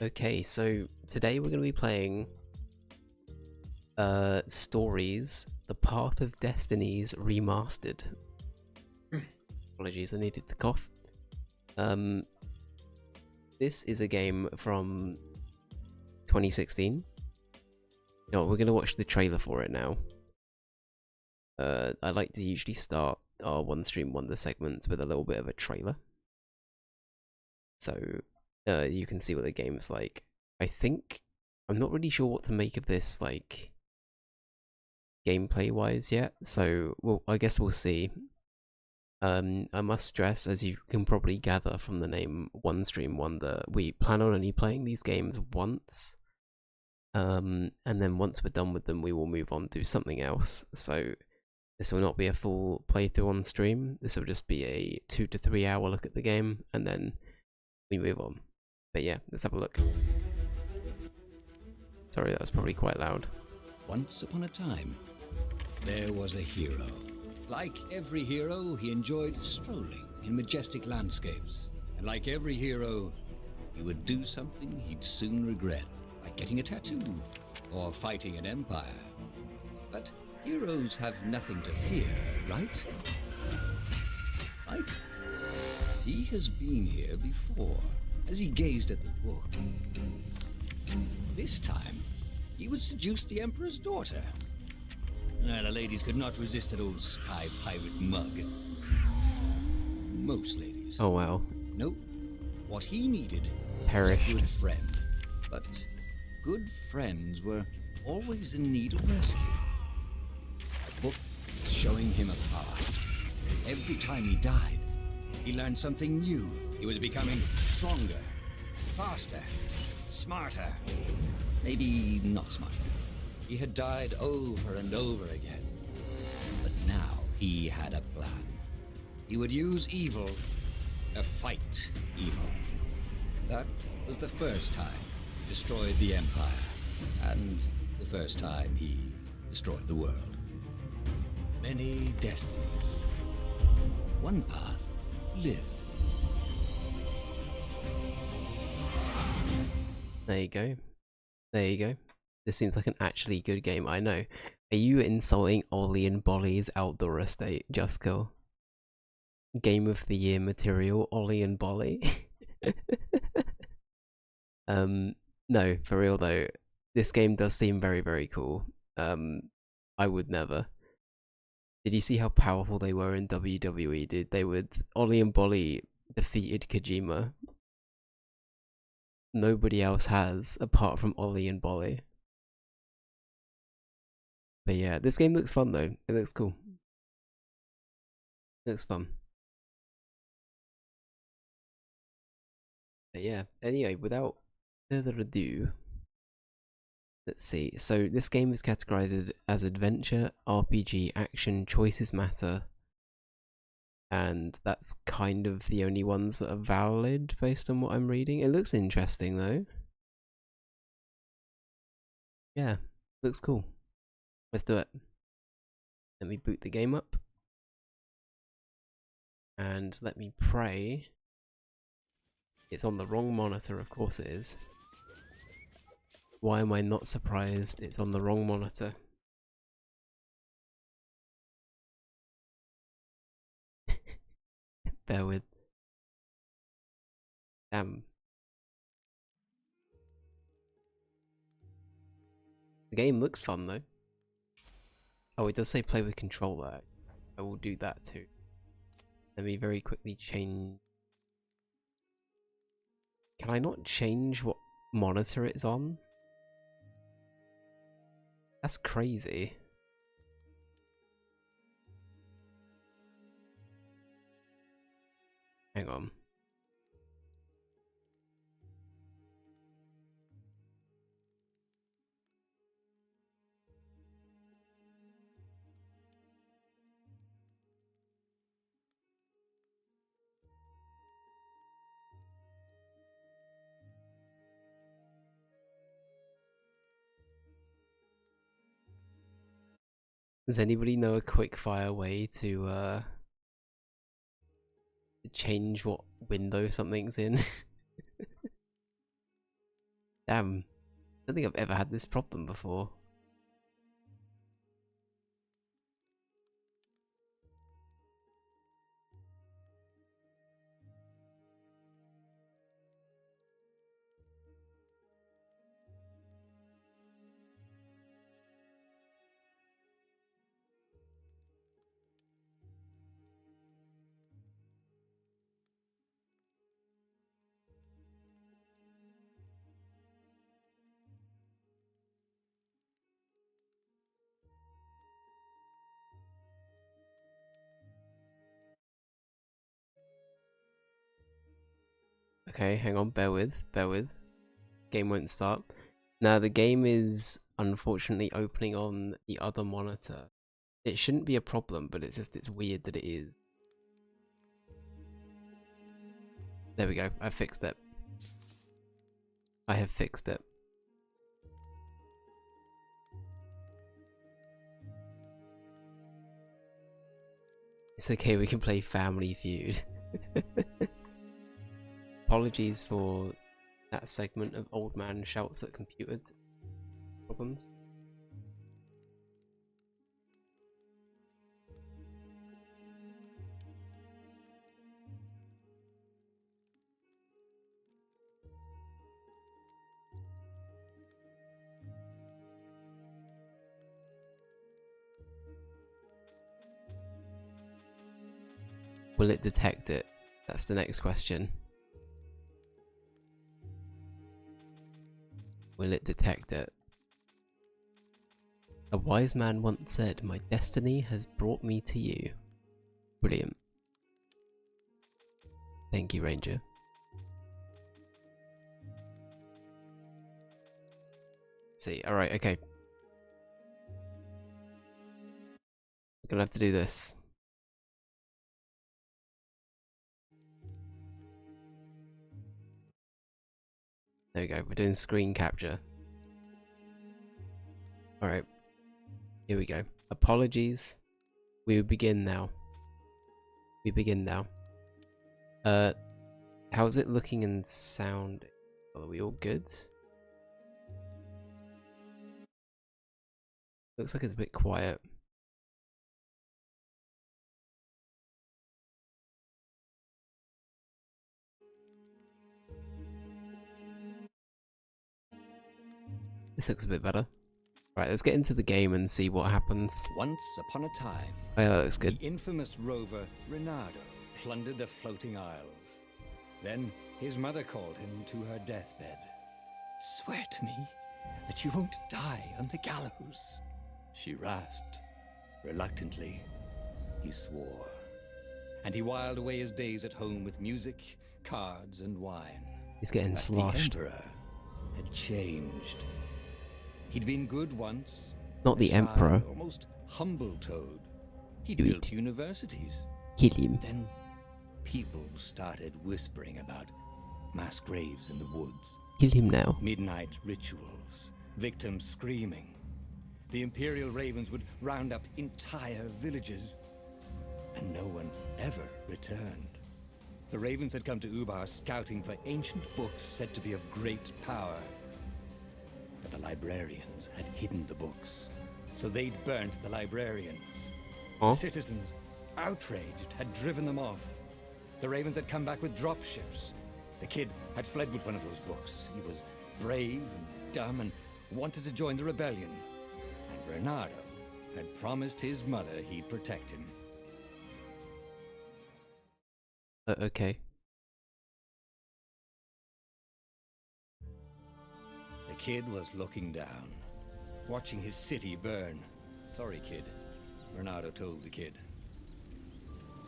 Okay, so today we're going to be playing Stories, The Path of Destinies Remastered. Apologies, I needed to cough. Um, this is a game from 2016. No, we're going to watch the trailer for it now. I like to usually start our One Stream Wonder segments with a little bit of a trailer. So you can see what the game's like. I'm not really sure what to make of this, like, gameplay wise yet, so I guess we'll see. I must stress, as you can probably gather from the name One Stream Wonder, we plan on only playing these games once, and then once we're done with them we will move on to something else. So this will not be a full playthrough on stream, this will just be a 2 to 3 hour look at the game and then we move on. But yeah, let's have a look. Sorry, that was probably quite loud. Once upon a time, there was a hero. Like every hero, he enjoyed strolling in majestic landscapes. And like every hero, he would do something he'd soon regret, like getting a tattoo or fighting an empire. But heroes have nothing to fear, right? Right? He has been here before, as he gazed at the book. This time, he would seduce the Emperor's daughter. The ladies could not resist that old sky pirate mug. Most ladies. Oh wow. No, what he needed Perished. was a good friend. But good friends were always in need of rescue. A book was showing him a path. Every time he died, he learned something new. He was becoming stronger, faster, smarter. Maybe not smarter. He had died over and over again. But now he had a plan. He would use evil to fight evil. That was the first time he destroyed the Empire. And the first time he destroyed the world. Many destinies. One path lived. There you go. There you go. This seems like an actually good game, I know. Are you insulting Ollie and Bolly's outdoor estate, Jusko? Game of the year material, Ollie and Bolly? No, for real though. This game does seem very, very cool. I would never. Did you see how powerful they were in WWE, dude? Ollie and Bolly defeated Kojima. Nobody else has, apart from Ollie and Bolly. But yeah, this game looks fun though. It looks cool. It looks fun. But yeah, anyway, without further ado, let's see. So this game is categorized as adventure, RPG, action, choices matter. And that's kind of the only ones that are valid based on what I'm reading. It looks interesting though. Yeah, looks cool. Let's do it. Let me boot the game up. And let me pray. It's on the wrong monitor, of course it is. Why am I not surprised it's on the wrong monitor? Bear with. Damn. The game looks fun though. Oh, it does say play with controller. I will do that too. Let me very quickly change. Can I not change what monitor it's on? That's crazy. Hang on. Does anybody know a quick fire way to change what window something's in? Damn, I don't think I've ever had this problem before. Okay, hang on, bear with. Game won't start. Now the game is unfortunately opening on the other monitor. It shouldn't be a problem, but it's weird that it is. There we go, I fixed it. I have fixed it. It's okay, we can play Family Feud. Apologies for that segment of old man shouts at computer problems. Will it detect it? That's the next question. Will it detect it? A wise man once said, "My destiny has brought me to you." Brilliant. Thank you, Ranger. Let's see, alright, okay. We're gonna have to do this. There we go, we're doing screen capture. Alright, here we go. Apologies. We begin now. We begin now. How's it looking and sound? Are we all good? Looks like it's a bit quiet. This looks a bit better. Right, let's get into the game and see what happens. Once upon a time, Oh yeah, that looks good. the infamous rover Reynardo plundered the floating isles. Then his mother called him to her deathbed. "Swear to me that you won't die on the gallows," she rasped. Reluctantly, he swore. And he whiled away his days at home with music, cards, and wine. He's getting But sloshed. the Emperor had changed. He'd been good once. Not the a shy, Emperor. almost humble toad. He'd Do it. built universities. Kill him. Then people started whispering about mass graves in the woods, Kill him now. midnight rituals, victims screaming. The Imperial Ravens would round up entire villages, and no one ever returned. The Ravens had come to Ubar scouting for ancient books said to be of great power. But the librarians had hidden the books, so they'd burnt the librarians. Huh? Citizens, outraged, had driven them off. The Ravens had come back with dropships. The kid had fled with one of those books. He was brave and dumb and wanted to join the rebellion. And Reynardo had promised his mother he'd protect him. Okay. The kid was looking down, watching his city burn. "Sorry, kid," Reynardo told the kid.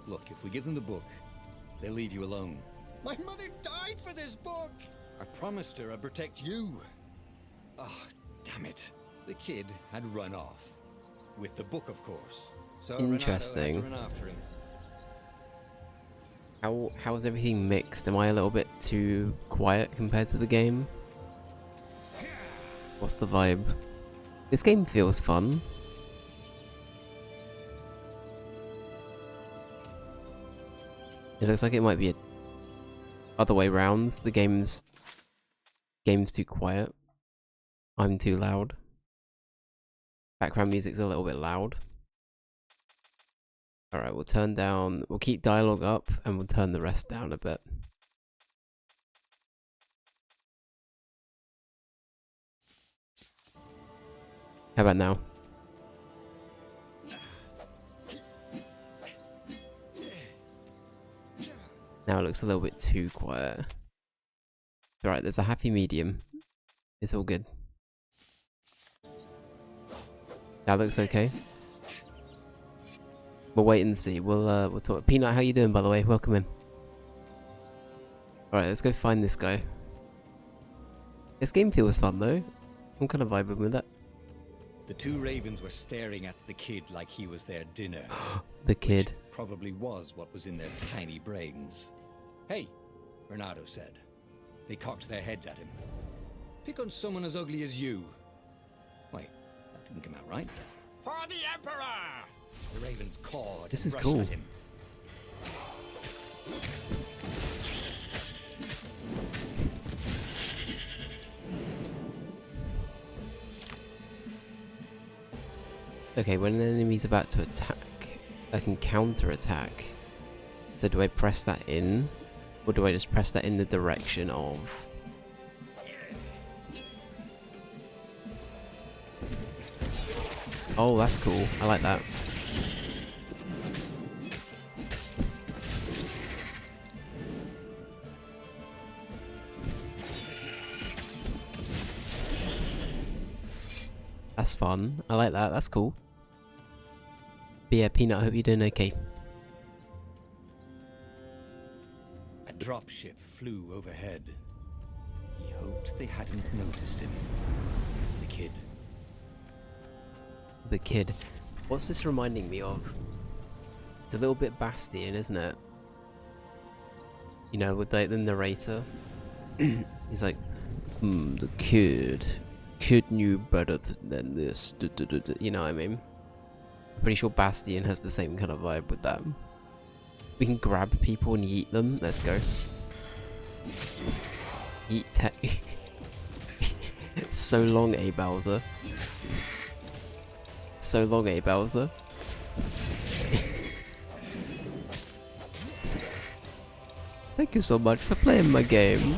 "Look, if we give them the book, they'll leave you alone." "My mother died for this book!" "I promised her I'd protect you." "Oh, damn it." The kid had run off. With the book, of course. So Interesting. Reynardo had to run after him. How's everything mixed? Am I a little bit too quiet compared to the game? What's the vibe? This game feels fun. It looks like it might be a other way round. The game's Game's too quiet. I'm too loud. Background music's a little bit loud. Alright, we'll turn down... We'll keep dialogue up, and we'll turn the rest down a bit. How about now? Now it looks a little bit too quiet. Alright, there's a happy medium. It's all good. That looks okay. We'll wait and see. We'll talk. Peanut, how you doing, by the way? Welcome in. Alright, let's go find this guy. This game feels fun, though. I'm kind of vibing with it. The two ravens were staring at the kid like he was their dinner. The kid. Which probably was what was in their tiny brains. Hey, Bernardo said. They cocked their heads at him. Pick on someone as ugly as you. Wait, that didn't come out right. For the Emperor! The ravens cawed This and is rushed cool. at him. Okay, when an enemy's about to attack, I can counter-attack. So do I press that in? Or do I just press that in the direction of... Oh, that's cool. I like that. That's fun. I like that. That's cool. But yeah, Peanut, I hope you're doing okay. A dropship flew overhead. He hoped they hadn't noticed him. The kid. The kid. What's this reminding me of? It's a little bit Bastion, isn't it? You know, with the narrator. He's like, the kid. Kid knew better than this. You know what I mean? I'm pretty sure Bastion has the same kind of vibe with that. We can grab people and yeet them. Let's go. Yeet tech. So long, A Bowser. So long, A Bowser. Thank you so much for playing my game.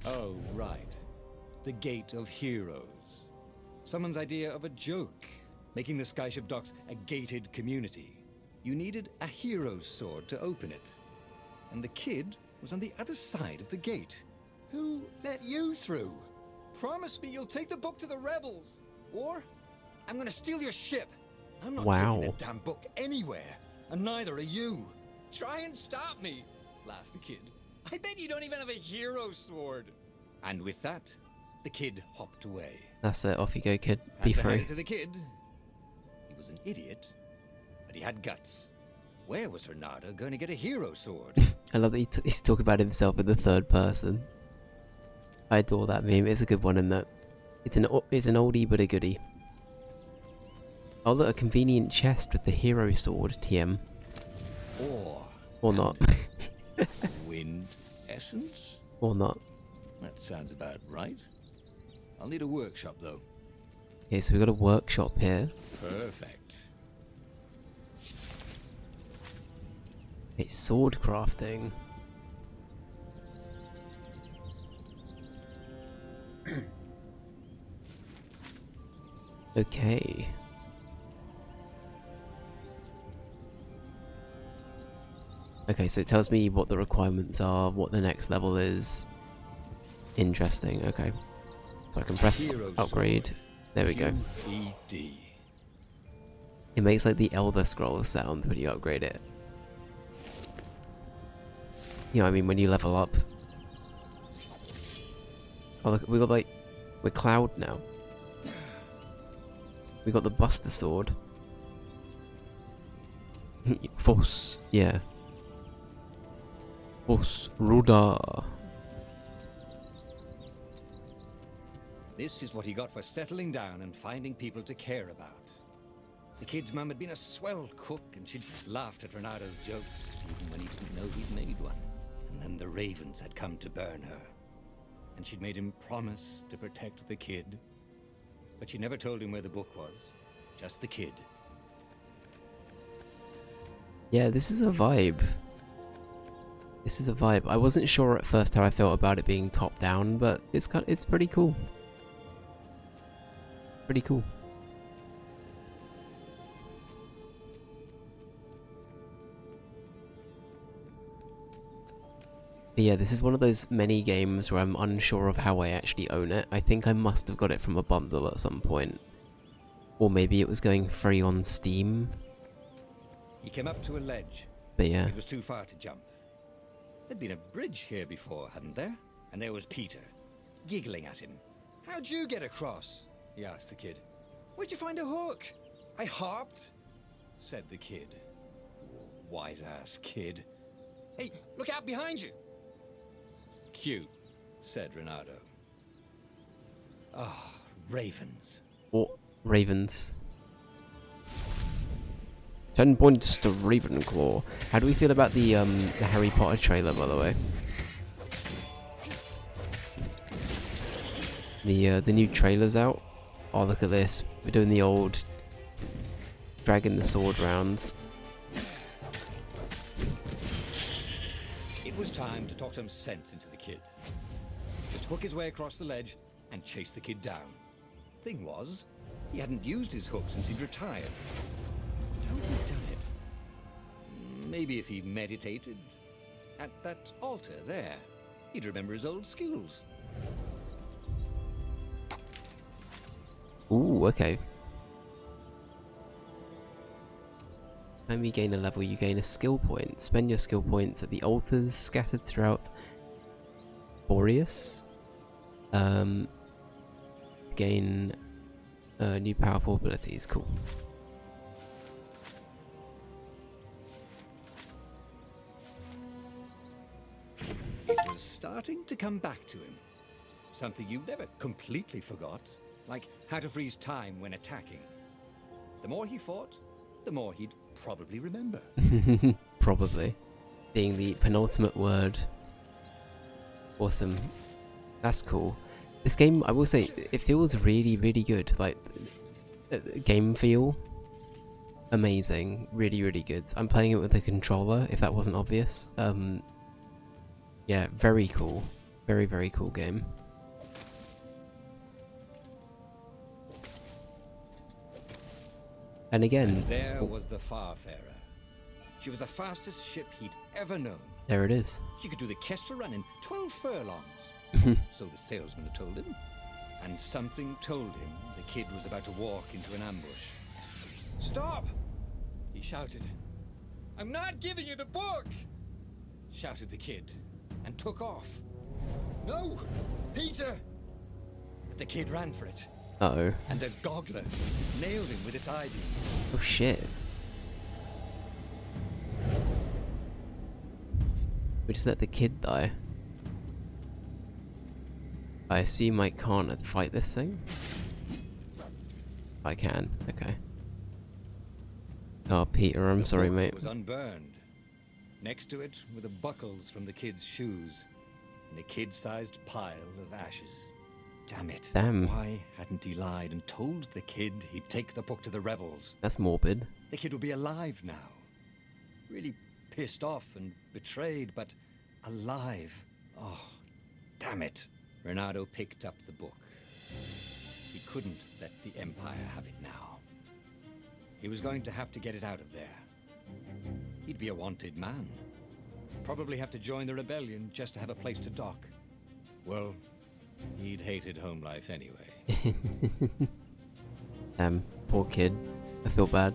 Oh, right. The Gate of Heroes. Someone's idea of a joke, making the Skyship Docks a gated community. You needed a hero's sword to open it. And the kid was on the other side of the gate. Who let you through? Promise me you'll take the book to the rebels, or I'm gonna steal your ship. I'm not Wow. taking that damn book anywhere, and neither are you. Try and stop me, laughed the kid. I bet you don't even have a hero sword. And with that, the kid hopped away. That's it. Off you go, kid. Be free. To the kid. He was an idiot, but he had guts. Where was Bernardo going to get a hero sword? I love that he's talking about himself in the third person. I adore that meme. It's a good one in that. It's an oldie but a goodie. Oh, look, a convenient chest with the hero sword, TM. Or not. Wind essence? Or not. That sounds about right. I'll need a workshop, though. Okay, so we've got a workshop here. Perfect. Okay, sword crafting. Okay. Okay, so it tells me what the requirements are, what the next level is. Interesting, okay. So I can press upgrade. There we go. QED. It makes like the Elder Scrolls sound when you upgrade it. You know what I mean, when you level up. Oh look, we got like... We're Cloud now. We got the Buster Sword. Force, yeah. Force Ruda. This is what he got for settling down and finding people to care about. The kid's mum had been a swell cook, and she'd laughed at Bernardo's jokes. even when he didn't know he'd made one. And then the ravens had come to burn her. And she'd made him promise to protect the kid. But she never told him where the book was. Just the kid. Yeah, this is a vibe. This is a vibe. I wasn't sure at first how I felt about it being top down, but it's pretty cool. Pretty cool. But yeah, this is one of those many games where I'm unsure of how I actually own it. I think I must have got it from a bundle at some point. Or maybe it was going free on Steam. He came up to a ledge. But yeah. It was too far to jump. There'd been a bridge here before, hadn't there? And there was Peter, giggling at him. How'd you get across? He asked the kid. Where'd you find a hook? I hopped, said the kid. Wise-ass kid. Hey, look out behind you. Cute, said Renato. Ah, ravens. What? Ravens. 10 points to Ravenclaw. How do we feel about the Harry Potter trailer, by the way? The new trailer's out. Oh, look at this. We're doing the old dragging the sword round. It was time to talk some sense into the kid. Just hook his way across the ledge and chase the kid down. Thing was, he hadn't used his hook since he'd retired. How had he done it? Maybe if he meditated at that altar there, he'd remember his old skills. Ooh, okay. Time you gain a level, you gain a skill point. Spend your skill points at the altars scattered throughout Boreas. Gain new powerful abilities. Cool. It was starting to come back to him. Something you never completely forgot, like how to freeze time when attacking. The more he fought, the more he'd probably remember. Probably. Being the penultimate word. Awesome. That's cool. This game, I will say, it feels really, really good. Like, game feel. Amazing. Really, really good. I'm playing it with a controller, if that wasn't obvious. Yeah, very cool. Very, very cool game. And again... And there was the Farfarer. She was the fastest ship he'd ever known. There it is. She could do the Kestra run in 12 furlongs. So the salesman had told him. And something told him the kid was about to walk into an ambush. Stop! He shouted. I'm not giving you the book! Shouted the kid, and took off. No! Peter! But the kid ran for it. Uh-oh. And a goggler nailed him with its eye beam. Oh shit. We just let the kid die. I assume I can't fight this thing? I can, okay. Oh, Peter, I'm sorry, mate. It was unburned. Next to it were the buckles from the kid's shoes, and a kid-sized pile of ashes. Damn it. Damn. Why hadn't he lied and told the kid he'd take the book to the rebels? That's morbid. The kid would be alive now. Really pissed off and betrayed, but alive. Oh, damn it. Renato picked up the book. He couldn't let the Empire have it now. He was going to have to get it out of there. He'd be a wanted man. Probably have to join the rebellion just to have a place to dock. Well, he'd hated home life anyway. Poor kid. I feel bad.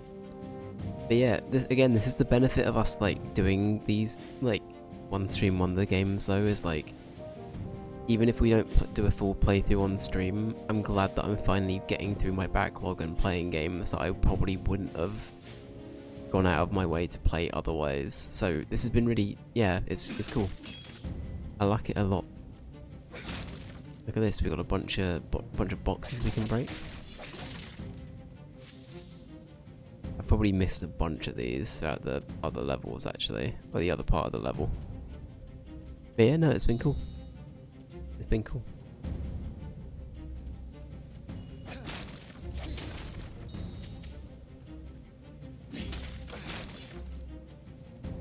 But yeah, this is the benefit of us, like, doing these, like, one stream wonder games, though, is, like, even if we don't do a full playthrough on stream, I'm glad that I'm finally getting through my backlog and playing games that I probably wouldn't have gone out of my way to play otherwise. So this has been really, yeah, it's cool. I like it a lot. Look at this, we got a bunch of boxes we can break. I've probably missed a bunch of these at the other levels actually, or the other part of the level. But yeah, no, it's been cool. It's been cool.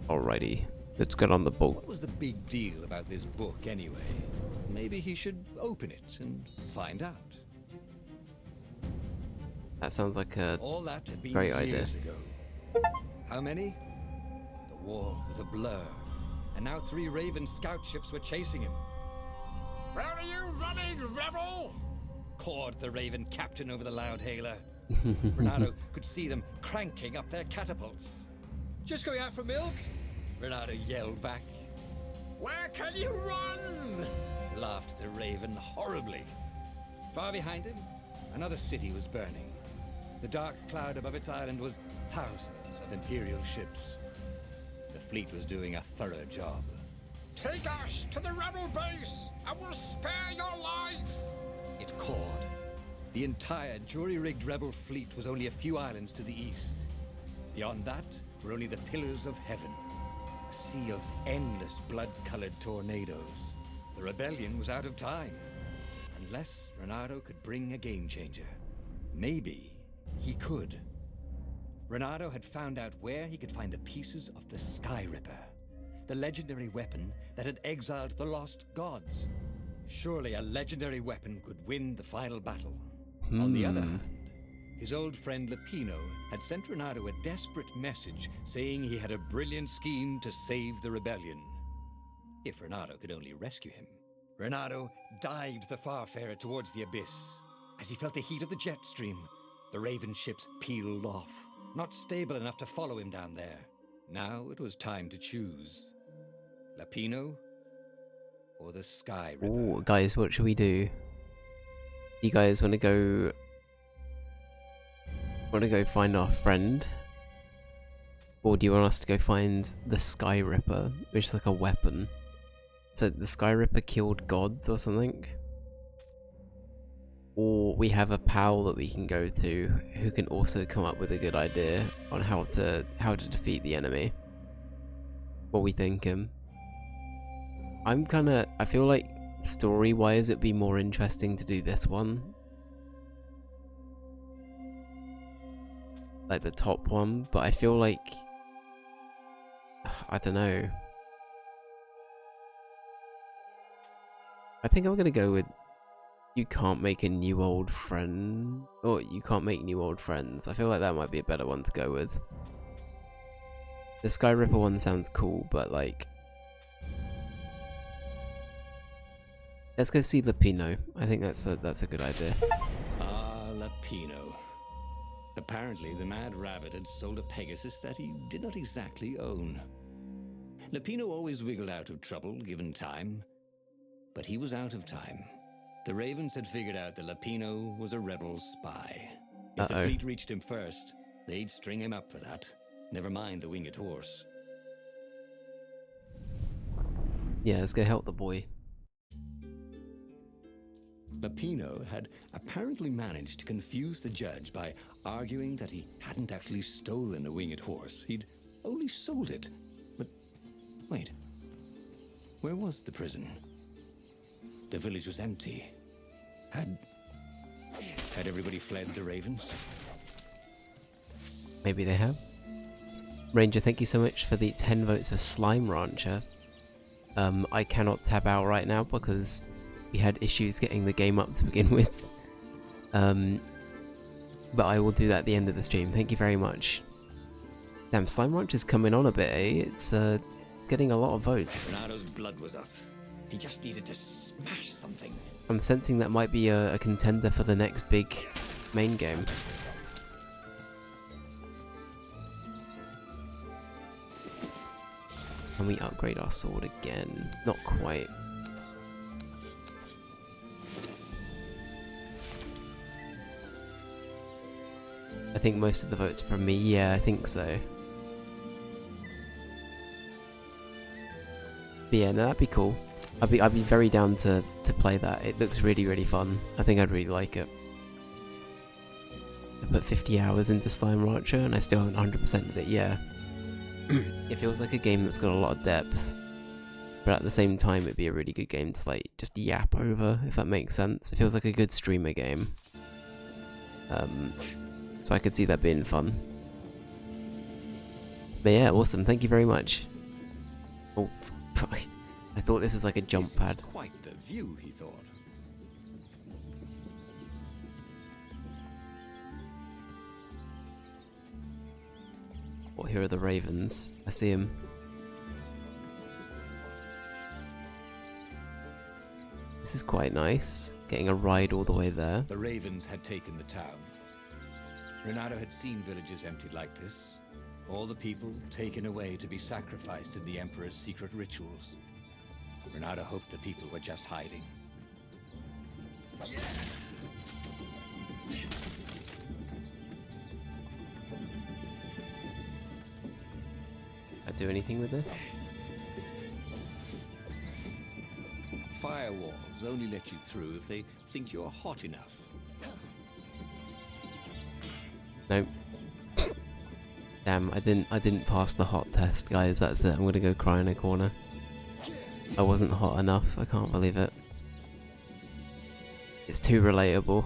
Alrighty, let's get on the boat. What was the big deal about this book anyway? Maybe he should open it and find out. That sounds like a All that had been great idea. years ago. How many? The war was a blur, and now 3 Raven scout ships were chasing him. Where are you running, rebel? Cawed the Raven captain over the loudhailer. Renato could see them cranking up their catapults. Just going out for milk? Renato yelled back. Where can you run? Laughed the Raven horribly. Far behind him, another city was burning. The dark cloud above its island was thousands of Imperial ships. The fleet was doing a thorough job. Take us to the rebel base, and we'll spare your life! It cawed. The entire jury-rigged rebel fleet was only a few islands to the east. Beyond that were only the pillars of heaven, a sea of endless blood-colored tornadoes. The rebellion was out of time, unless Renato could bring a game-changer. Maybe he could. Renato had found out where he could find the pieces of the Sky Ripper, the legendary weapon that had exiled the lost gods. Surely a legendary weapon could win the final battle. On the other hand, his old friend Lapino had sent Renato a desperate message saying he had a brilliant scheme to save the rebellion. If Renato could only rescue him. Renato dived the Farfarer towards the abyss. As he felt the heat of the jet stream, the Raven ships peeled off, not stable enough to follow him down there. Now it was time to choose. Lapino or the Sky Ripper? Oh, guys, what should we do? You guys want to go find our friend? Or do you want us to go find the Sky Ripper, which is like a weapon? So the Sky Ripper killed gods or something? Or we have a pal that we can go to who can also come up with a good idea on how to defeat the enemy. What we thinking? I feel like story-wise it'd be more interesting to do this one. Like the top one, but I feel like, I don't know. I think I'm gonna go with you can't make a new old friend, or you can't make new old friends. I feel like that might be a better one to go with. The Sky Ripper one sounds cool, but like, let's go see Lapino. I think that's a good idea. Ah, Lapino. Apparently, the Mad Rabbit had sold a Pegasus that he did not exactly own. Lapino always wiggled out of trouble, given time. But he was out of time. The Ravens had figured out that Lapino was a rebel spy. If the fleet reached him first, they'd string him up for that. Never mind the winged horse. Yeah, let's go help the boy. Lapino had apparently managed to confuse the judge by arguing that he hadn't actually stolen a winged horse. He'd only sold it. But wait, where was the prison? The village was empty. Had everybody fled the Ravens? Maybe they have. Ranger, thank you so much for the 10 votes for Slime Rancher. I cannot tab out right now because we had issues getting the game up to begin with. But I will do that at the end of the stream. Thank you very much. Damn, Slime Rancher's coming on a bit, eh? It's getting a lot of votes. Renato's blood was up. He just needed to smash something. I'm sensing that might be a contender for the next big main game. Can we upgrade our sword again? Not quite. I think most of the votes from me, yeah, I think so. But yeah, no, that'd be cool. I'd be very down to play that. It looks really, really fun. I think I'd really like it. I put 50 hours into Slime Rancher and I still haven't 100%ed it, yeah. It feels like a game that's got a lot of depth, but at the same time it'd be a really good game to like just yap over, if that makes sense. It feels like a good streamer game. So I could see that being fun. But yeah, awesome, thank you very much. Oh, I thought this was like a jump pad. Quite the view, he thought. Oh, here are the ravens. I see him. This is quite nice, getting a ride all the way there. The ravens had taken the town. Renato had seen villages emptied like this. All the people taken away to be sacrificed in the Emperor's secret rituals. Renato hoped the people were just hiding. I do anything with this? Firewalls only let you through if they think you're hot enough. Nope. Damn, I didn't pass the hot test, guys. That's it. I'm gonna go cry in a corner. I wasn't hot enough. I can't believe it. It's too relatable.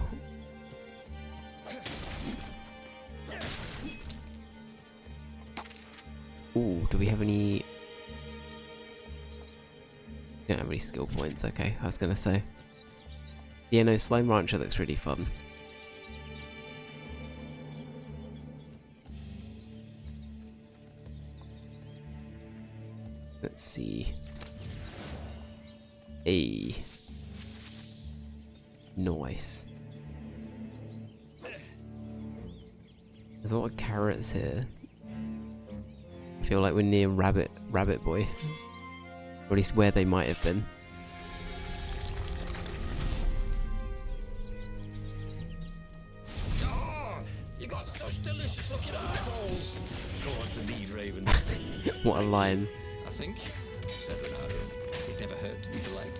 Ooh, do we have any... We don't have any skill points, okay, I was gonna say. Yeah, no, Slime Rancher looks really fun. Let's see. Hey. Nice. There's a lot of carrots here. I feel like we're near Rabbit Boy. Or at least where they might have been. Oh, you got such delicious looking eyeballs. Go on to lead, Raven. What a line. I think, said Renato. It never hurt to be polite.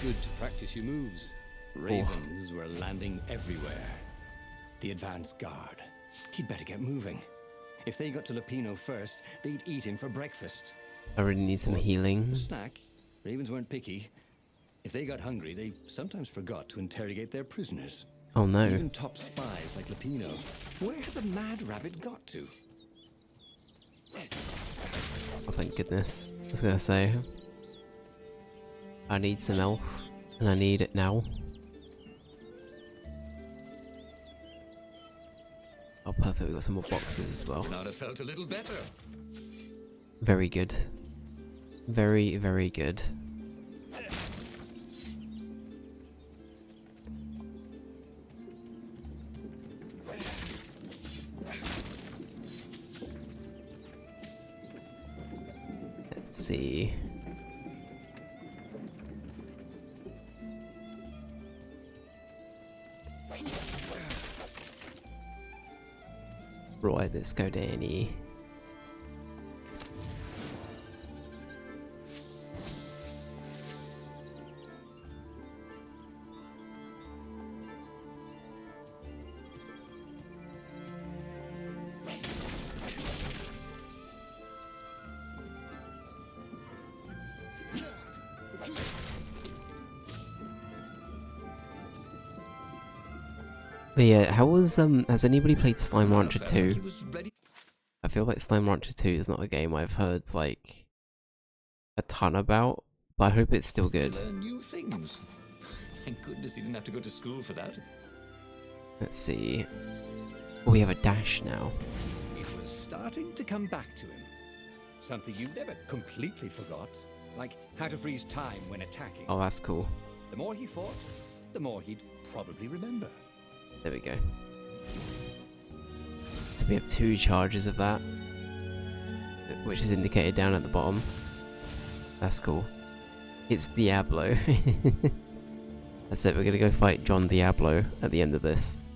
Good to practice your moves. Ravens were landing everywhere. The advance guard. He'd better get moving. If they got to Lupino first, they'd eat him for breakfast. I really need some healing. A snack. Ravens weren't picky. If they got hungry, they sometimes forgot to interrogate their prisoners. Oh no. Even top spies like Lupino. Where had the mad rabbit got to? Oh, thank goodness. I was gonna say. I need some elf, and I need it now. Oh, perfect. We got some more boxes as well. Renato felt a little better. Very good. Very, very good. Let's see. Right, let's go Danny. But yeah, how was has anybody played Slime Rancher 2? I feel like Slime Rancher 2 is not a game I've heard like a ton about, but I hope it's still good. Learn new things. Thank goodness he didn't have to go to school for that. Let's see. Oh, we have a dash now. It was starting to come back to him. Something you never completely forgot, like how to freeze time when attacking. Oh, that's cool. The more he fought, the more he'd probably remember. There we go. So we have 2 charges of that. which is indicated down at the bottom. That's cool. It's Diablo. That's it, we're gonna go fight John Diablo at the end of this.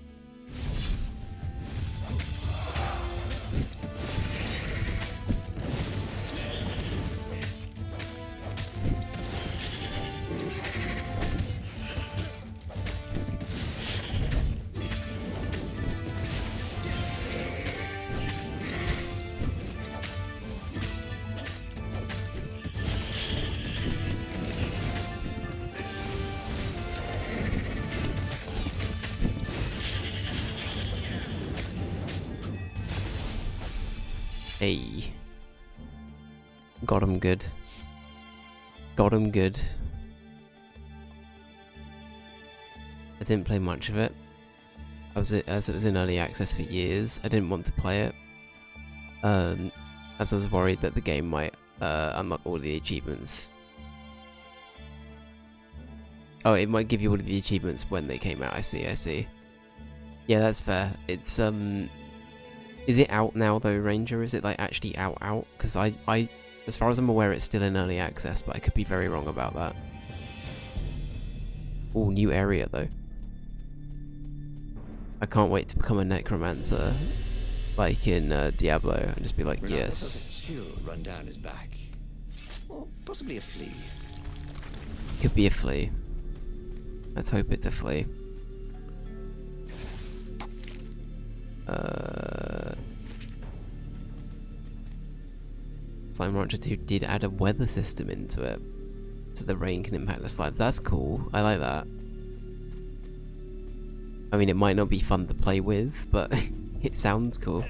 Hey. Got him good. Got him good. I didn't play much of it. As it was in early access for years, I didn't want to play it. As I was worried that the game might unlock all the achievements. Oh, it might give you all of the achievements when they came out, I see. Yeah, that's fair. It's, is it out now though, Ranger? Is it like actually out? Because I, as far as I'm aware, it's still in early access, but I could be very wrong about that. Oh, new area though. I can't wait to become a necromancer, like in Diablo, and just be like, Renato yes. felt a chill run down his back, or possibly a flea. Could be a flea. Let's hope it's a flea. Slime Rancher 2 did add a weather system into it, so the rain can impact the slimes. That's cool. I like that. I mean, it might not be fun to play with, but it sounds cool.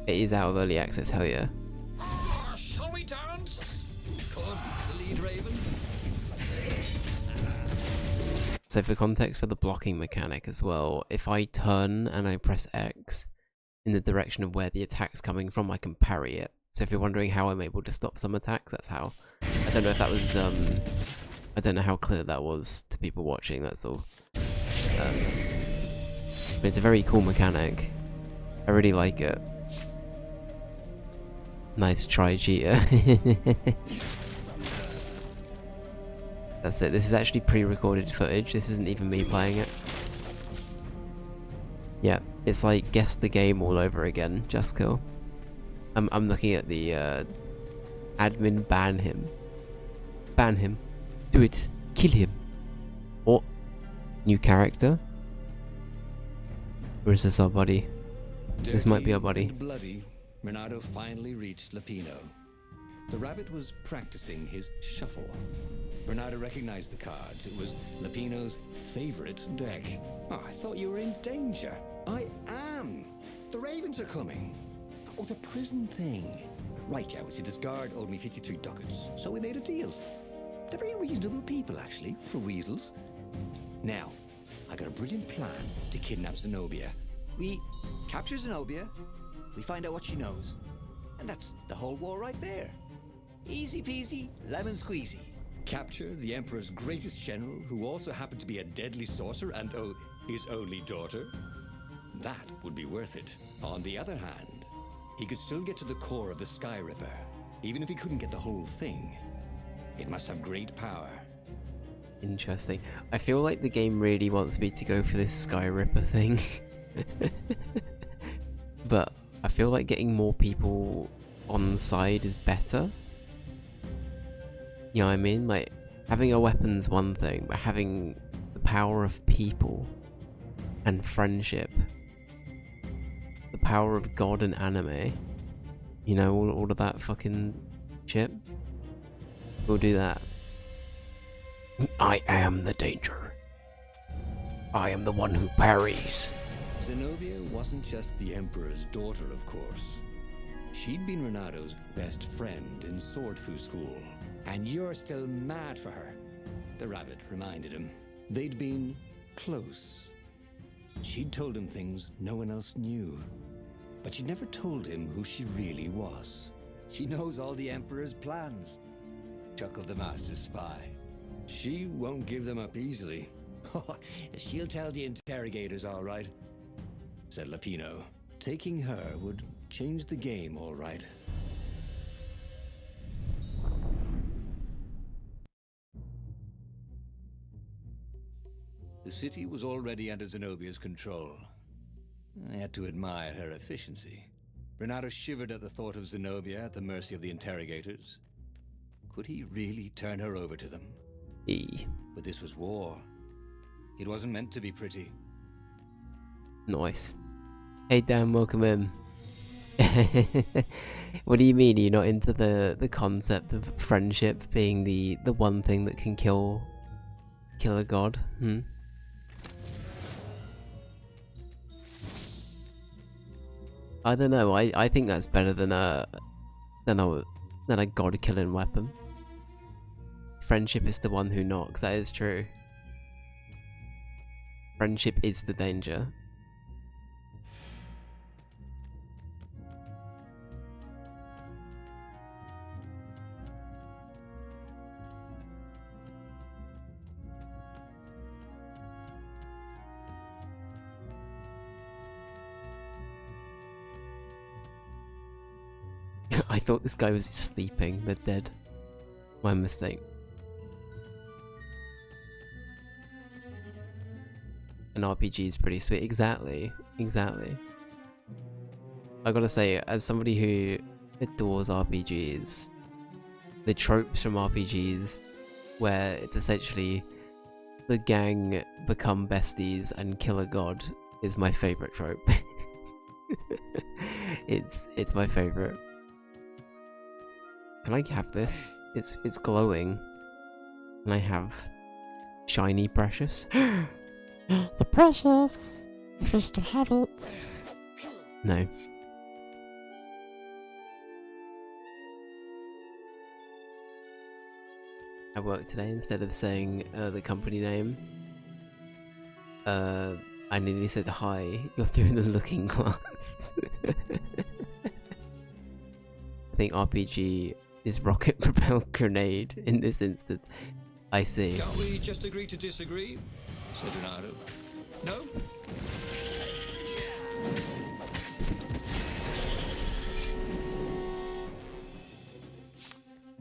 It is out of early access, hell yeah. Shall we dance? Could the lead raven? So for context for the blocking mechanic as well, if I turn and I press X in the direction of where the attack's coming from, I can parry it. So if you're wondering how I'm able to stop some attacks, that's how. I don't know if that was, I don't know how clear that was to people watching, that's all. But it's a very cool mechanic. I really like it. Nice try, cheater. That's it. This is actually pre-recorded footage. This isn't even me playing it. Yeah, it's like guess the game all over again. Just cool. I'm looking at the admin ban him. Ban him. Do it. Kill him. Or new character. Or is this our buddy? This might be our buddy. And bloody, Renato finally reached Lapino. The rabbit was practicing his shuffle. Renato recognized the cards. It was Lapino's favorite deck. Oh, I thought you were in danger. I am. The ravens are coming. Oh, the prison thing. Right, yeah, see, this guard owed me 53 ducats, so we made a deal. They're very reasonable people, actually, for weasels. Now, I got a brilliant plan to kidnap Zenobia. We capture Zenobia, we find out what she knows, and that's the whole war right there. Easy peasy, lemon squeezy. Capture the Emperor's greatest general, who also happened to be a deadly sorcerer and, oh, his only daughter. That would be worth it. On the other hand, he could still get to the core of the Sky Ripper, even if he couldn't get the whole thing. It must have great power. Interesting. I feel like the game really wants me to go for this Sky Ripper thing. But I feel like getting more people on the side is better. You know what I mean? Like, having a weapon's one thing, but having the power of people and friendship, the power of God and anime, you know, all of that fucking shit. We'll do that. I am the danger. I am the one who parries. Zenobia wasn't just the Emperor's daughter, of course. She'd been Renato's best friend in Sword Fu school. And you're still mad for her, the rabbit reminded him. They'd been close. She'd told him things no one else knew. But she'd never told him who she really was. She knows all the Emperor's plans, chuckled the master spy. She won't give them up easily. She'll tell the interrogators, all right, said Lapino. Taking her would change the game, all right. The city was already under Zenobia's control. I had to admire her efficiency. Renato shivered at the thought of Zenobia at the mercy of the interrogators. Could he really turn her over to them? But this was war. It wasn't meant to be pretty. Nice. Hey Dan, welcome in. What do you mean you're not into the concept of friendship being the one thing that can kill a god? I don't know. I think that's better than a god killing weapon. Friendship is the one who knocks. That is true. Friendship is the danger. I thought this guy was sleeping. They're dead. My mistake. An RPG is pretty sweet. Exactly. Exactly. I gotta say, as somebody who adores RPGs, the tropes from RPGs where it's essentially the gang become besties and kill a god is my favorite trope. It's my favorite. Can I have this? It's glowing. And I have shiny precious. The precious! Just to have it. No. I work today instead of saying the company name. I nearly said hi, you're through the looking glass. I think RPG is rocket propelled grenade in this instance. I see. Shall we just agree to disagree? Said Renato. No?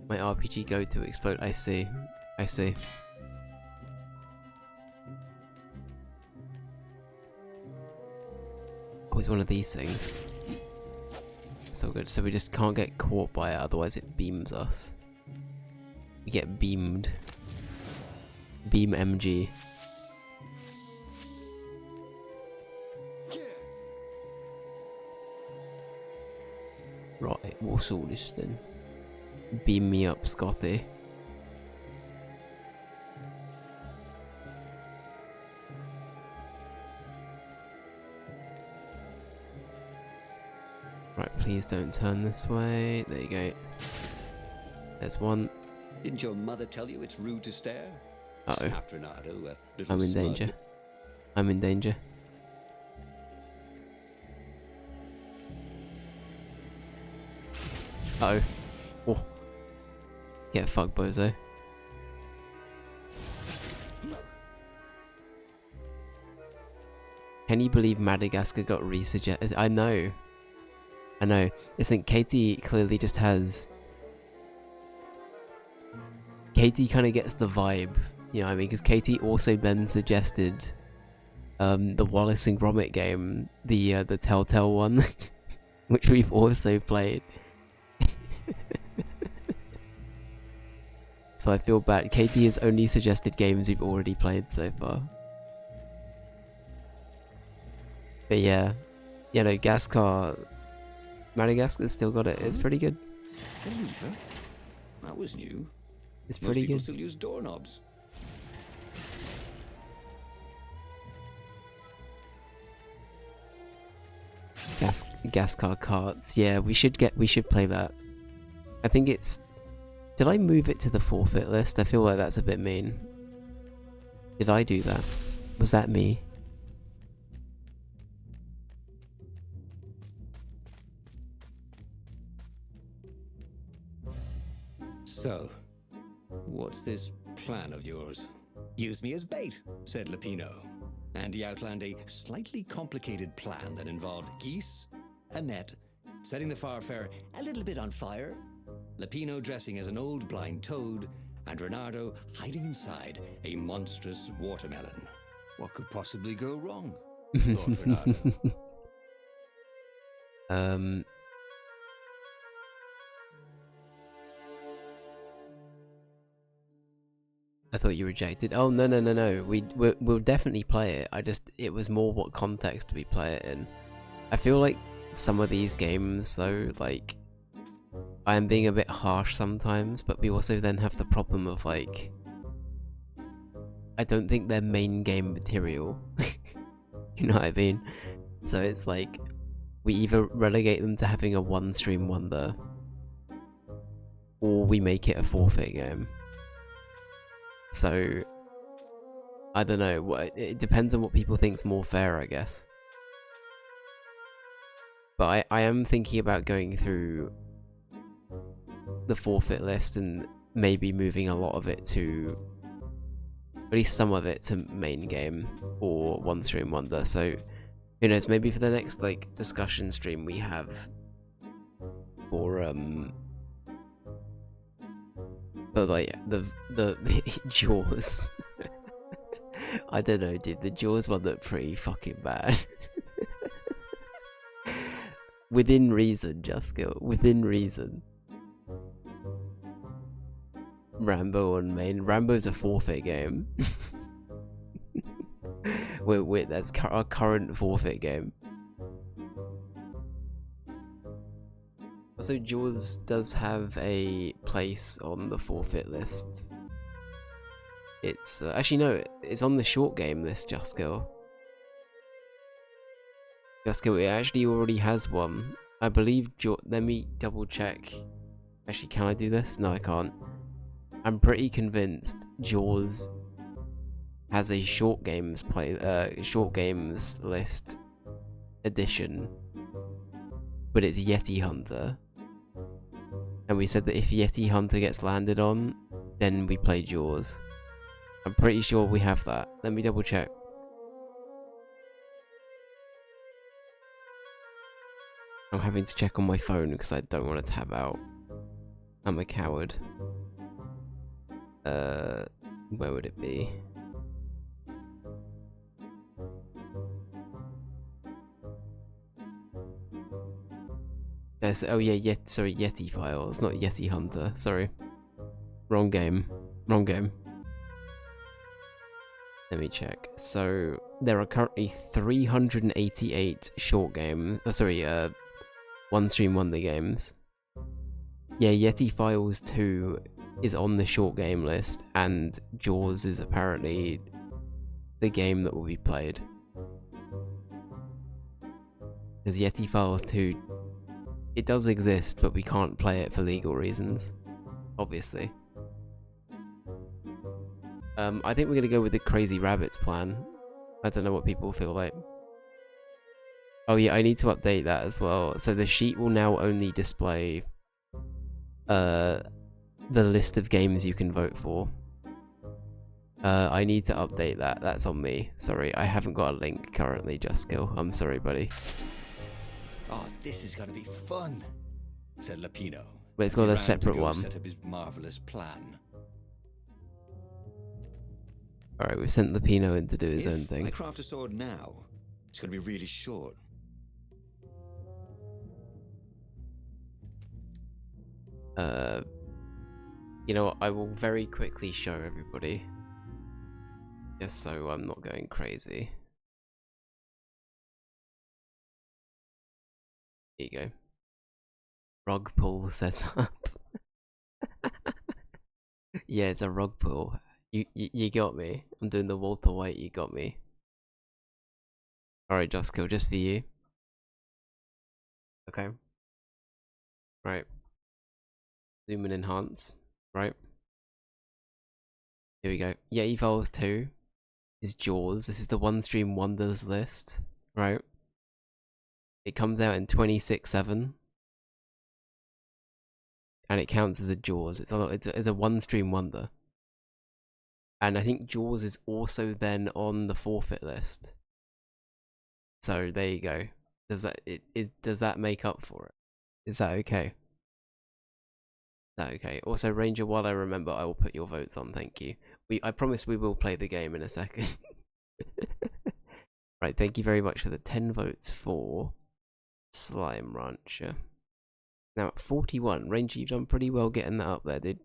My RPG go to explode. I see. I see. Oh, it's one of these things. So good. So we just can't get caught by it, otherwise it beams us. We get beamed. Beam MG. Right, what's all this then? Beam me up, Scotty. Right, please don't turn this way. There you go. There's one. Didn't your mother tell you it's rude to stare? Uh-oh. Snapped Renato, a little I'm in smug. danger. I'm in danger. Uh-oh. Oh. Get fucked, bozo. Can you believe Madagascar got resuggested? I know. I know. Listen, Katie clearly just has... Katie kind of gets the vibe, you know what I mean? Because Katie also then suggested the Wallace and Gromit game, the Telltale one, which we've also played. So I feel bad. Katie has only suggested games we've already played so far. But yeah, you know, Gascar, Madagascar's still got it. It's pretty good. A lever? That was new. It's pretty Most people good. still use doorknobs. Gascar carts. Yeah, we should play that. I think it's... Did I move it to the forfeit list? I feel like that's a bit mean. Did I do that? Was that me? So, what's this plan of yours. Use me as bait, said Lupino. And he outlined a slightly complicated plan that involved geese, a net, setting the Farfarer a little bit on fire, Lupino dressing as an old blind toad, and Renardo hiding inside a monstrous watermelon. What could possibly go wrong? Thought Renardo. I thought you rejected. Oh, no. We'll definitely play it. It was more what context we play it in. I feel like some of these games, though, like, I am being a bit harsh sometimes, but we also then have the problem of, like, I don't think they're main game material. You know what I mean? So it's like, we either relegate them to having a one-stream wonder, or we make it a forfeit game. So, I don't know, it depends on what people think's more fair, I guess. But I am thinking about going through the forfeit list and maybe moving a lot of it to, at least some of it to main game or one stream wonder. So who knows, maybe for the next like discussion stream we have for but like the Jaws. I don't know, dude, the Jaws one looked pretty fucking bad. Within reason, Juskill, within reason. Rambo on main. Rambo's a forfeit game. wait, that's our current forfeit game. Also, Jaws does have a place on the forfeit list. It's actually no, it's on the short game list, Juskill. Juskill, it actually already has one. I believe let me double check. Actually, can I do this? No, I can't. I'm pretty convinced Jaws has a short games list edition, but it's Yeti Hunter. And we said that if Yeti Hunter gets landed on, then we play Jaws. I'm pretty sure we have that. Let me double check. I'm having to check on my phone because I don't want to tab out. I'm a coward. Where would it be? Yes, oh yeah, sorry, Yeti Files, not Yeti Hunter, sorry. Wrong game. Let me check. So, there are currently 388 short game, one stream wonder games. Yeah, Yeti Files 2 is on the short game list, and Jaws is apparently the game that will be played. Because Yeti Files 2, it does exist, but we can't play it for legal reasons, obviously. I think we're gonna go with the Crazy Rabbits plan. I don't know what people feel like. Oh yeah, I need to update that as well. So the sheet will now only display the list of games you can vote for. I need to update that. That's on me. Sorry, I haven't got a link currently, Juskill. I'm sorry, buddy. Oh, this is gonna be fun, said Lupino. But it's got a separate one. Set up his marvelous plan. Alright, we've sent Lupino in to do his own thing. If I craft a sword now, it's gonna be really short. You know what, I will very quickly show everybody. Just so I'm not going crazy. Here you go. Rug pull setup. Yeah, it's a rug pull. You got me. I'm doing the Walter White, you got me. Alright, Juskill, just for you. Okay. Right. Zoom and enhance. Right. Here we go. Yeti Files 2 is Jaws. This is the One Stream Wonders list. Right. It comes out in 26/7. And it counts as a Jaws. It's a one stream wonder. And I think Jaws is also then on the forfeit list. So there you go. Does that make up for it? Is that okay? Is that okay? Also, Ranger, while I remember, I will put your votes on. Thank you. I promise we will play the game in a second. Right, thank you very much for the 10 votes for Slime Rancher. Now at 41, Ranger, you've done pretty well getting that up there, dude.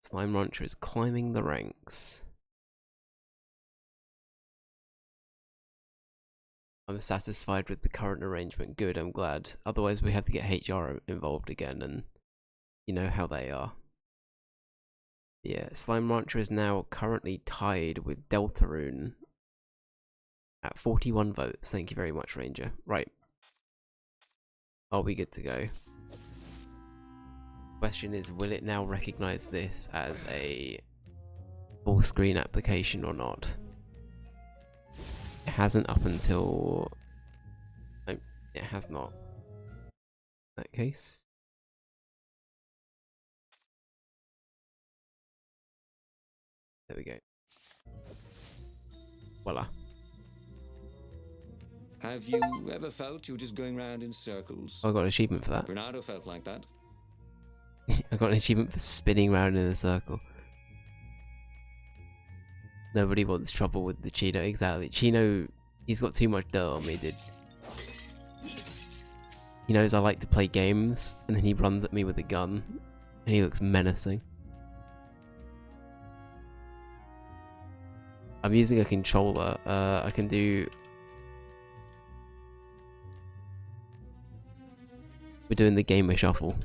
Slime Rancher is climbing the ranks. I'm satisfied with the current arrangement. Good, I'm glad. Otherwise we have to get HR involved again, and you know how they are. Yeah, Slime Rancher is now currently tied with Deltarune at 41 votes. Thank you very much, Ranger. Right. Are we good to go? Question is, will it now recognize this as a full screen application or not? It hasn't up until... No, it has not. In that case. There we go. Voila. Have you ever felt you're just going round in circles? I got an achievement for that. Bernardo felt like that. I got an achievement for spinning round in a circle. Nobody wants trouble with the Chino. Exactly. Chino, he's got too much dirt on me, dude. He knows I like to play games, and then he runs at me with a gun, and he looks menacing. I'm using a controller. I can do... We're doing the gamer shuffle.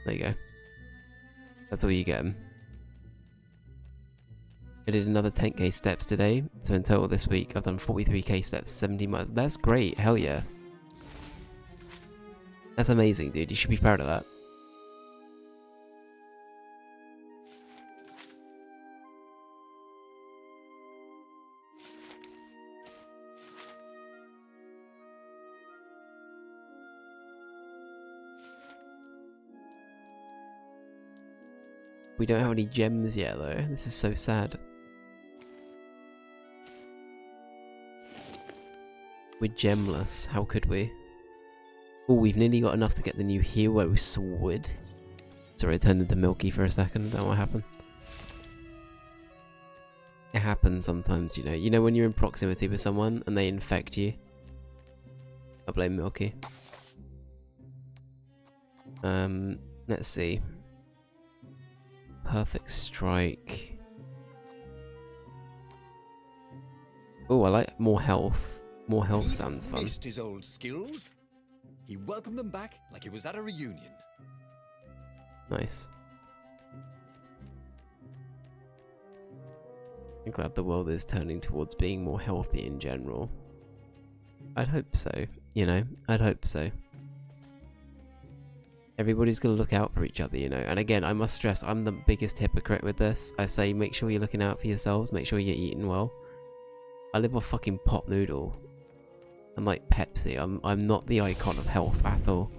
There you go. That's all you get. I did another 10k steps today, so in total this week I've done 43k steps, 70 miles. That's great, hell yeah. That's amazing, dude. You should be proud of that. We don't have any gems yet though. This is so sad. We're gemless. How could we? Oh, we've nearly got enough to get the new hero sword. Sorry, I turned into Milky for a second. I don't know what happened. It happens sometimes, you know. You know when you're in proximity with someone and they infect you? I blame Milky. Let's see. Perfect strike. Oh, I like more health. More health sounds fun. Missed his old skills. He welcomed them back like he was at a reunion. Nice. I'm glad the world is turning towards being more healthy in general. I'd hope so, you know, I'd hope so. Everybody's gonna look out for each other, you know. And again, I must stress, I'm the biggest hypocrite with this. I say, make sure you're looking out for yourselves, make sure you're eating well. I live off fucking pot noodle. I'm like Pepsi, I'm not the icon of health at all.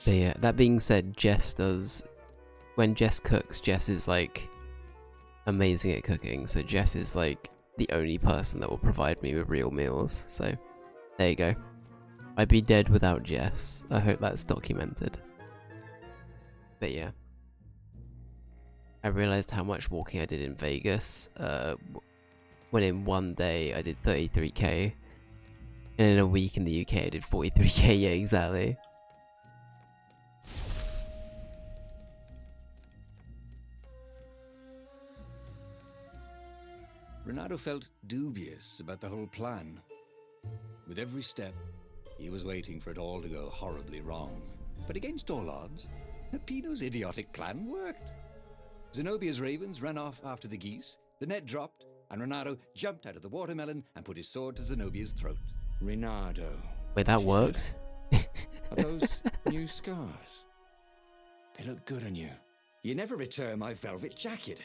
But yeah, that being said, Jess does... When Jess cooks, Jess is like amazing at cooking. So Jess is like the only person that will provide me with real meals. So there you go. I'd be dead without Jess. I hope that's documented. But yeah. I realized how much walking I did in Vegas. When in one day I did 33k. And in a week in the UK I did 43k, yeah, exactly. Renato felt dubious about the whole plan. With every step, He was waiting for it all to go horribly wrong. But against all odds, Pino's idiotic plan worked. Zenobia's ravens ran off after the geese, the net dropped, and Renato jumped out of the watermelon and put his sword to Zenobia's throat. Renato. Wait, that worked? Are those new scars? They look good on you. You never returned my velvet jacket.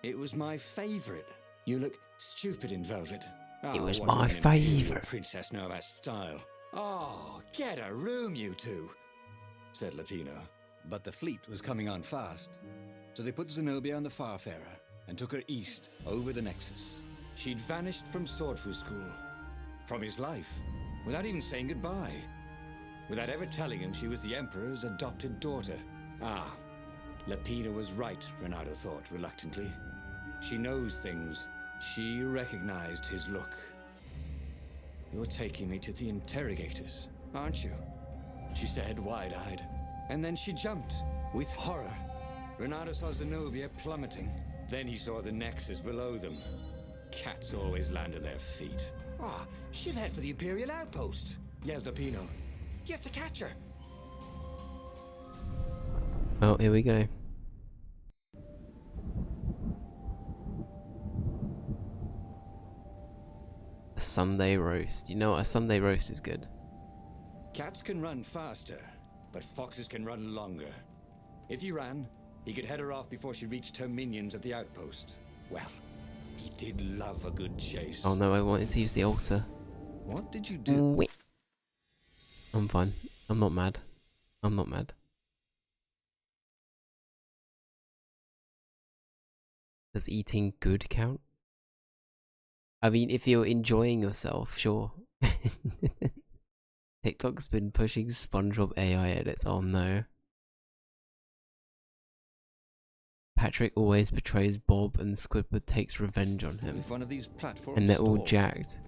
It was my favorite. You look stupid in velvet. It was what my does an imperial favourite. princess know about style? Oh, get a room, you two, said Latino. But the fleet was coming on fast, so they put Zenobia on the Farfarer and took her east over the Nexus. She'd vanished from Swordfu School, from his life, without even saying goodbye, without ever telling him she was the Emperor's adopted daughter. Ah, Lapina was right, Renato thought reluctantly. She knows things. She recognized his look. You're taking me to the interrogators, aren't you? She said, wide-eyed. And then she jumped, with horror. Renato saw Zenobia plummeting. Then he saw the Nexus below them. Cats always land on their feet. Ah, she'll head for the Imperial outpost, yelled Lapino. You have to catch her. Oh, here we go. A Sunday roast. You know what? A Sunday roast is good. Cats can run faster, but foxes can run longer. If he ran, he could head her off before she reached her minions at the outpost. Well, he did love a good chase. Oh no, I wanted to use the altar. What did you do? Wait. I'm fine. I'm not mad. I'm not mad. Does eating good count? I mean, if you're enjoying yourself, sure. TikTok's been pushing SpongeBob AI edits. Oh no. Patrick always betrays Bob and Squidward takes revenge on him. If one of these platforms And they're all stalls. jacked.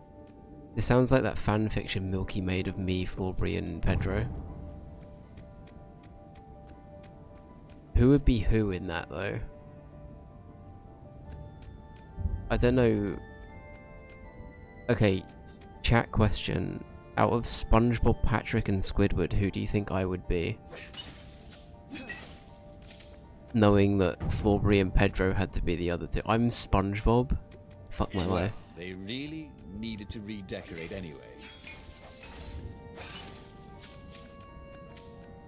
This sounds like that fanfiction Milky made of me, Flauberry and Pedro. Who would be who in that though? I don't know. Okay, chat question. Out of SpongeBob, Patrick and Squidward, who do you think I would be? Knowing that Flauberry and Pedro had to be the other two. I'm SpongeBob. Fuck my life. They really needed to redecorate anyway.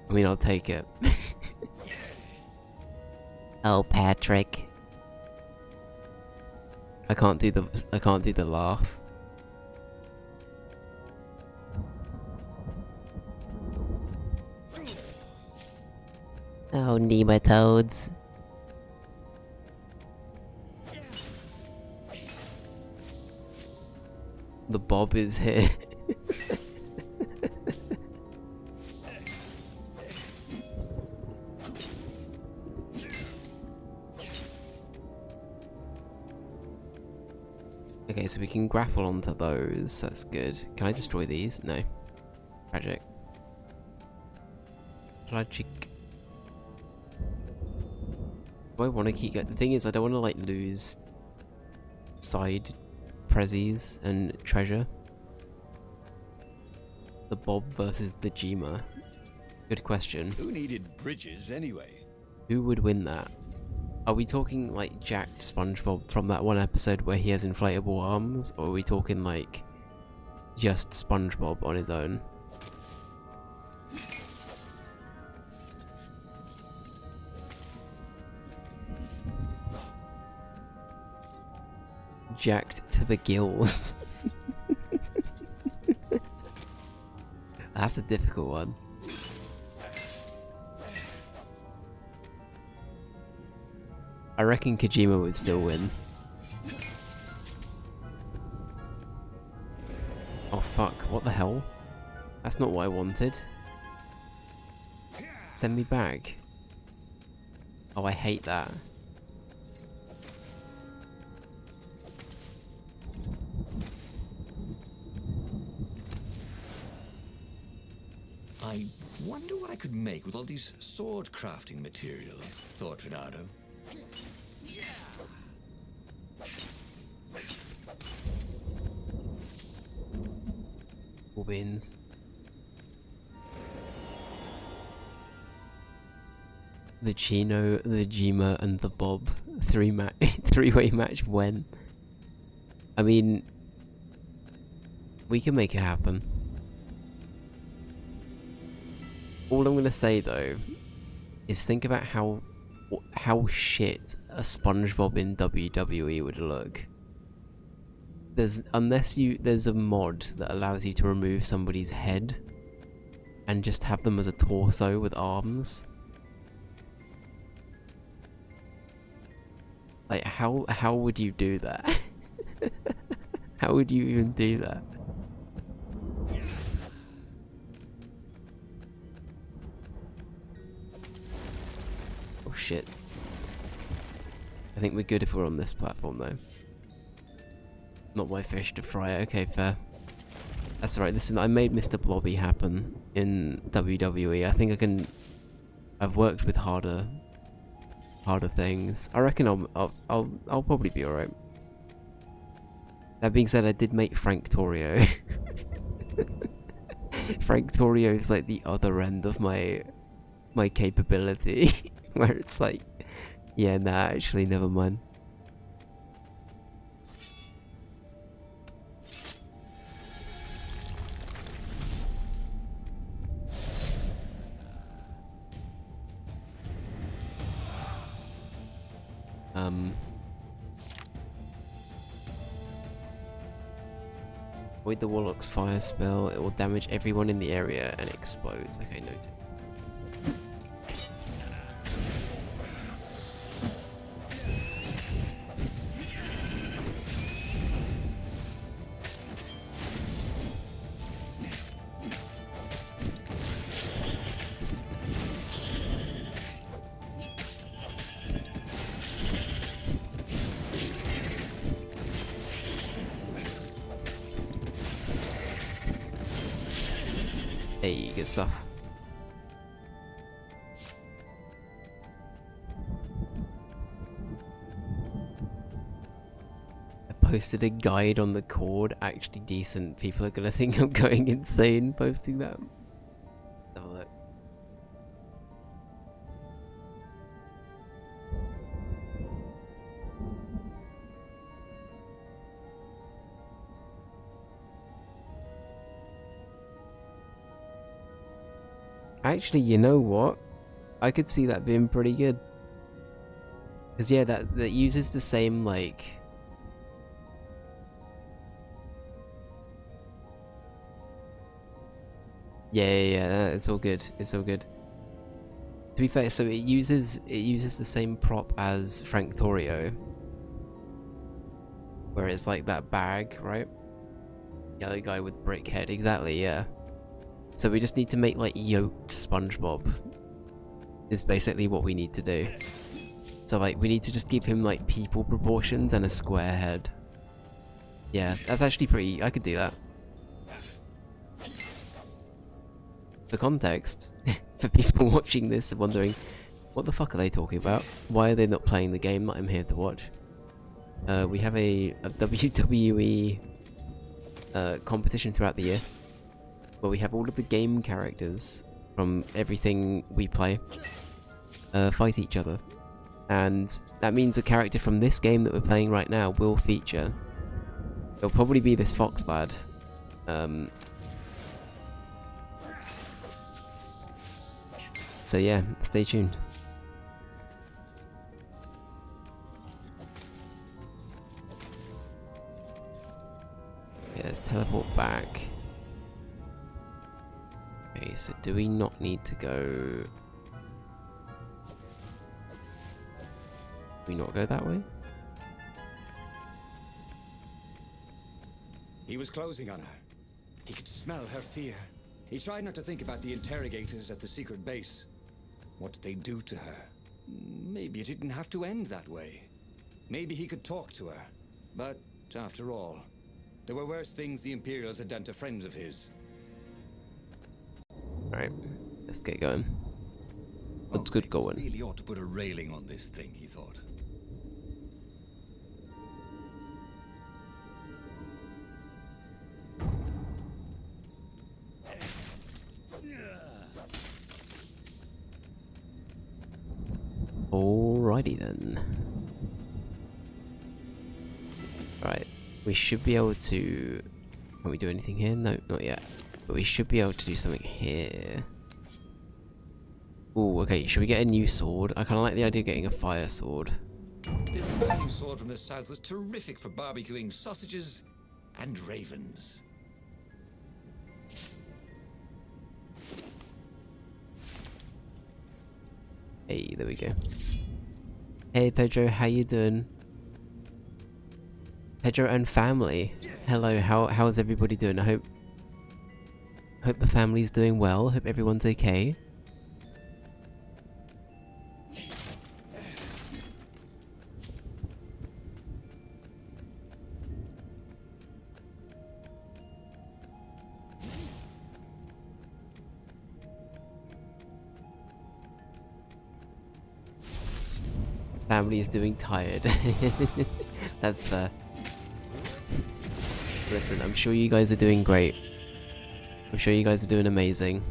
I mean, I'll take it. Oh, Patrick. I can't do the laugh. Oh, nematodes. The Bob is here. Okay, so we can grapple onto those. That's good. Can I destroy these? No. Tragic. Tragic. Do I want to keep... The thing is, I don't want to, like, lose side prezzies and treasure. The Bob versus the Jima. Good question. Who needed bridges anyway? Who would win that? Are we talking, like, jacked SpongeBob from that one episode where he has inflatable arms? Or are we talking, like, just SpongeBob on his own? Jacked to the gills. That's a difficult one. I reckon Kojima would still win. Oh fuck, what the hell? That's not what I wanted. Send me back. Oh, I hate that. I wonder what I could make with all these sword crafting materials, thought Renato. Wins. the Chino, the Jima, and the Bob three-way match when? I mean, we can make it happen. All I'm gonna say though is think about how shit a SpongeBob in WWE would look. There's a mod that allows you to remove somebody's head and just have them as a torso with arms. Like how would you do that? How would you even do that? Oh shit. I think we're good if we're on this platform though. Not my fish to fry. Okay, fair. That's alright. Listen, I made Mr. Blobby happen in WWE. I think I can. I've worked with harder things. I reckon I'll probably be alright. That being said, I did make Frank Torrio. Frank Torrio is like the other end of my capability, where it's like, yeah, nah, actually, never mind. Avoid the Warlock's fire spell. It will damage everyone in the area and explodes. Okay, noted. Hey, good stuff. I posted a guide on the cord. Actually decent. People are gonna think I'm going insane posting that. Have a look. Actually, you know what? I could see that being pretty good. Because yeah, that uses the same, like... Yeah, it's all good. It's all good. To be fair, so it uses the same prop as Frank Torrio. Where it's like that bag, right? Yellow guy with brick head, exactly, yeah. So we just need to make like yoked SpongeBob. Is basically what we need to do. So like we need to just give him like people proportions and a square head. Yeah, that's actually pretty. I could do that. For context, for people watching this and wondering, what the fuck are they talking about? Why are they not playing the game that I'm here to watch? We have a WWE competition throughout the year. Where we have all of the game characters from everything we play fight each other, and that means a character from this game that we're playing right now will feature. It'll probably be this fox lad. So yeah, stay tuned. Yeah, let's teleport back. Okay, so do we not need to go... Do we not go that way? He was closing on her. He could smell her fear. He tried not to think about the interrogators at the secret base. What did they do to her? Maybe it didn't have to end that way. Maybe he could talk to her. But, after all, there were worse things the Imperials had done to friends of his. Alright, let's get going. What's good going? Really ought to put a railing on this thing, he thought. Alrighty then. Alright, we should be able to... Can we do anything here? No, not yet. But we should be able to do something here. Ooh, okay, should we get a new sword? I kind of like the idea of getting a fire sword. This burning sword from the south was terrific for barbecuing sausages and ravens. Hey, there we go. Hey Pedro, how you doing? Pedro and family. Hello, how's everybody doing? I hope the family's doing well. Hope everyone's okay. Family is doing tired. That's fair. Listen, I'm sure you guys are doing great. I'm sure you guys are doing amazing.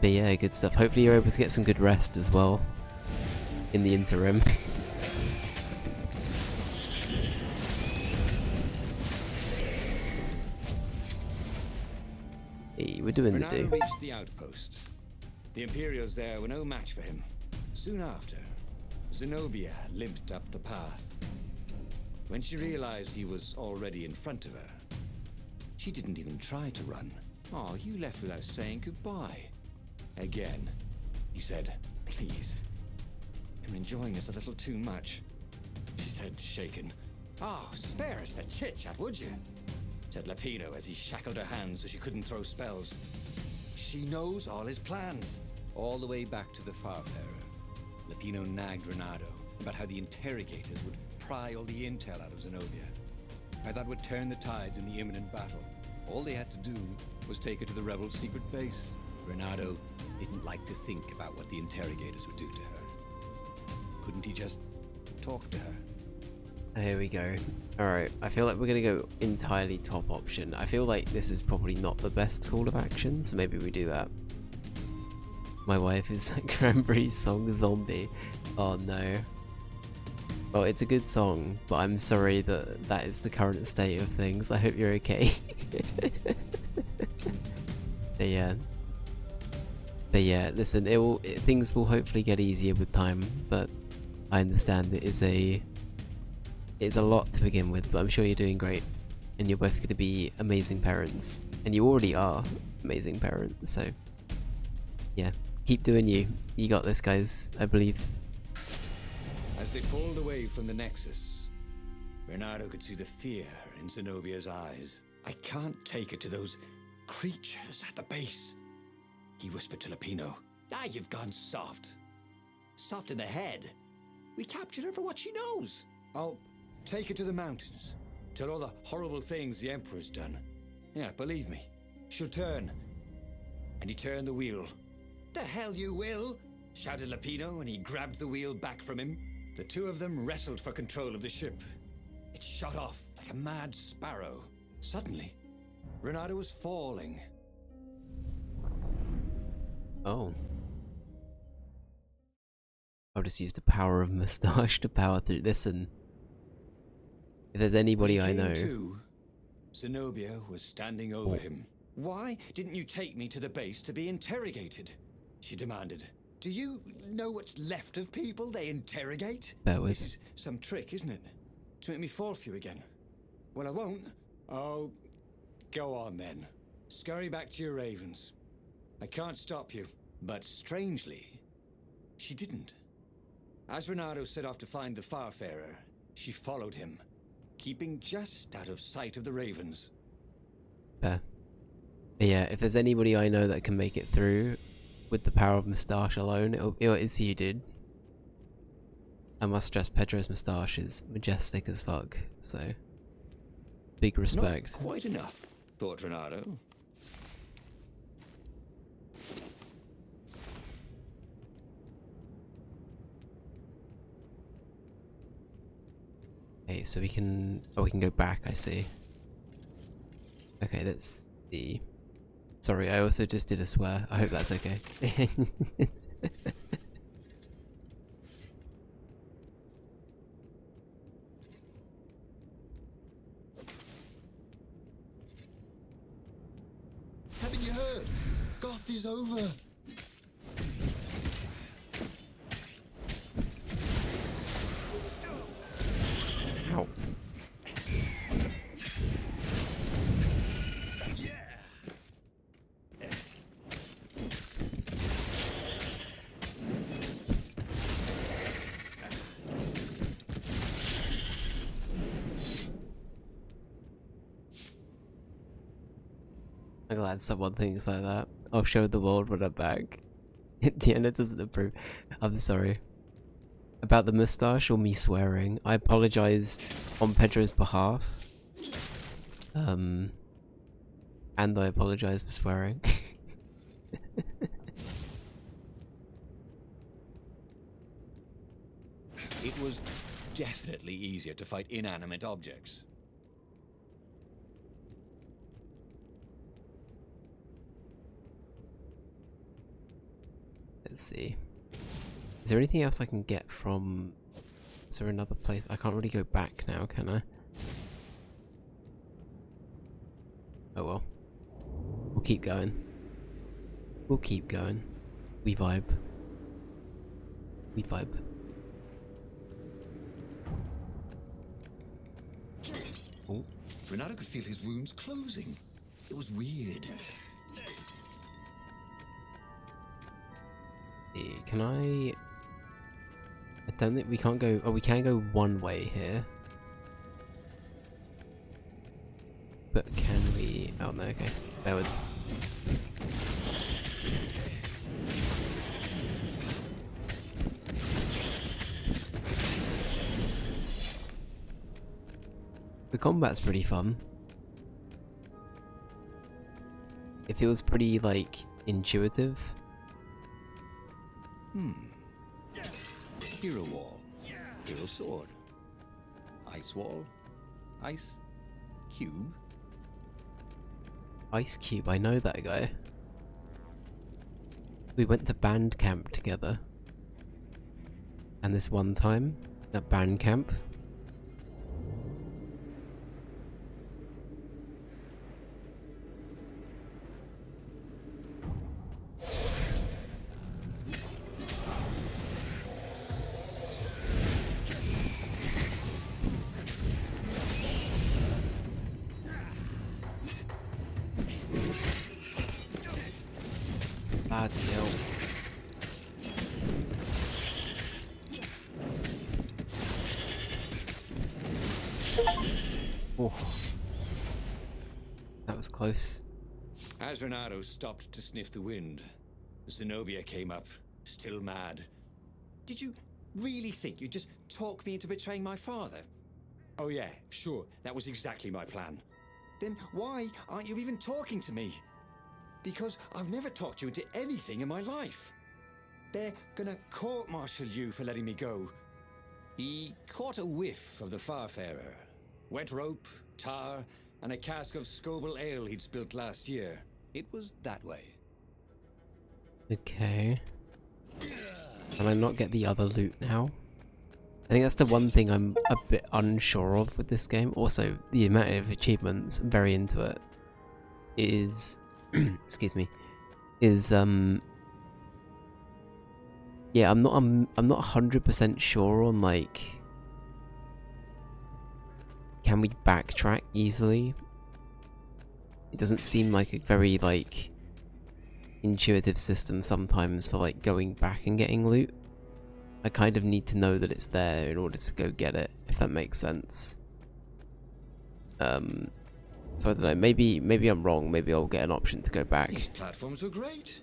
But yeah, good stuff. Hopefully you're able to get some good rest as well in the interim. Hey, we're doing the do. Reached the outpost. The Imperials there were no match for him. Soon after, Zenobia limped up the path. When she realized he was already in front of her, she didn't even try to run. Oh, you left without saying goodbye. Again, he said, please. You're enjoying this a little too much. She said, shaken. Oh, spare us the chit-chat, would you? Said Lapino as he shackled her hands so she couldn't throw spells. She knows all his plans. All the way back to the Farfarer, Lapino nagged Renato about how the interrogators would pry all the intel out of Zenobia. How that would turn the tides in the imminent battle. All they had to do was take her to the rebels' secret base. Renato didn't like to think about what the interrogators would do to her. Couldn't he just talk to her? Here we go. Alright, I feel like we're gonna go entirely top option. I feel like this is probably not the best call of action, so maybe we do that. My wife is like Cranberry's song Zombie. Oh no. Well, it's a good song, but I'm sorry that that is the current state of things. I hope you're okay. But yeah, listen, things will hopefully get easier with time, but I understand it's a lot to begin with, but I'm sure you're doing great, and you're both going to be amazing parents, and you already are amazing parents, so yeah, keep doing you. You got this, guys, I believe. As they pulled away from the Nexus, Renato could see the fear in Zenobia's eyes. I can't take her to those creatures at the base, he whispered to Lapino. Ah, you've gone soft. Soft in the head. We captured her for what she knows. I'll take her to the mountains. Tell all the horrible things the Emperor's done. Yeah, believe me. She'll turn. And he turned the wheel. The hell you will! Shouted Lapino, and he grabbed the wheel back from him. The two of them wrestled for control of the ship. It shot off like a mad sparrow. Suddenly, Renato was falling. Oh. I'll just use the power of Moustache to power through this, and if there's anybody I know... Zenobia was standing over him. Why didn't you take me to the base to be interrogated? She demanded. Do you know what's left of people they interrogate? This is some trick, isn't it? To make me fall for you again. Well, I won't. Oh, go on then. Scurry back to your ravens. I can't stop you. But strangely, she didn't. As Renato set off to find the Farfarer, she followed him, keeping just out of sight of the ravens. Fair. Yeah, if there's anybody I know that can make it through with the power of Moustache alone, it's you, dude. I must stress Pedro's moustache is majestic as fuck, so big respect. Not quite enough, thought Renato. Okay, so we can... Oh, we can go back, I see. Okay, let's see. Sorry, I also just did a swear. I hope that's okay. Haven't you heard? Goth is over. Ow. I'm glad someone thinks like that. I'll show the world when I'm back. Deanna doesn't approve. I'm sorry. About the moustache or me swearing, I apologize on Pedro's behalf. And I apologize for swearing. It was definitely easier to fight inanimate objects. Let's see. Is there anything else I can get from... Is there another place? I can't really go back now, can I? Oh well. We'll keep going. We'll keep going. We vibe. We vibe. Oh. Renato could feel his wounds closing. It was weird. Can I don't think we can't go... Oh, we can go one way here. But can we... Oh no, okay. Bear with... The combat's pretty fun. It feels pretty, like, intuitive. Hero wall. Hero sword. Ice wall. Ice cube. Ice Cube, I know that guy. We went to band camp together. And this one time, at band camp, bloody hell. Oh. That was close. As Renato stopped to sniff the wind, Zenobia came up, still mad. Did you really think you'd just talk me into betraying my father? Oh yeah, sure, that was exactly my plan. Then why aren't you even talking to me? Because I've never talked you into anything in my life. They're gonna court-martial you for letting me go. He caught a whiff of the Farfarer. Wet rope, tar, and a cask of Scobel ale he'd spilt last year. It was that way. Okay. Can I not get the other loot now? I think that's the one thing I'm a bit unsure of with this game. Also, the amount of achievements, I'm very into it, is... excuse me. Is, yeah, I'm not 100% sure on, like... Can we backtrack easily? It doesn't seem like a very, like, intuitive system sometimes for, like, going back and getting loot. I kind of need to know that it's there in order to go get it, if that makes sense. So I don't know, maybe I'm wrong, maybe I'll get an option to go back. These platforms were great.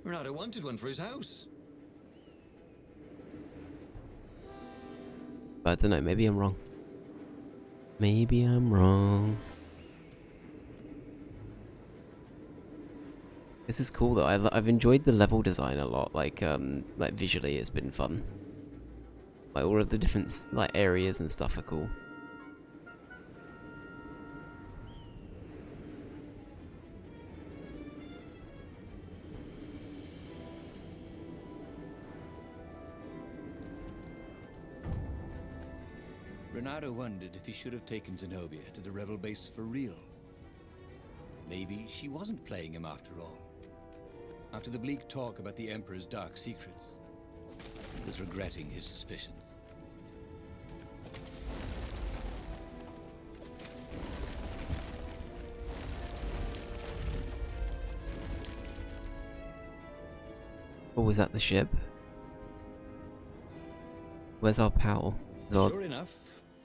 Renato wanted one for his house. But I don't know, maybe I'm wrong. Maybe I'm wrong. This is cool though. I've enjoyed the level design a lot. Like visually, it's been fun. Like all of the different like areas and stuff are cool. Renato wondered if he should have taken Zenobia to the rebel base for real. Maybe she wasn't playing him after all. After the bleak talk about the Emperor's dark secrets, he was regretting his suspicions. Oh, was that the ship? Where's our pal? Sure enough,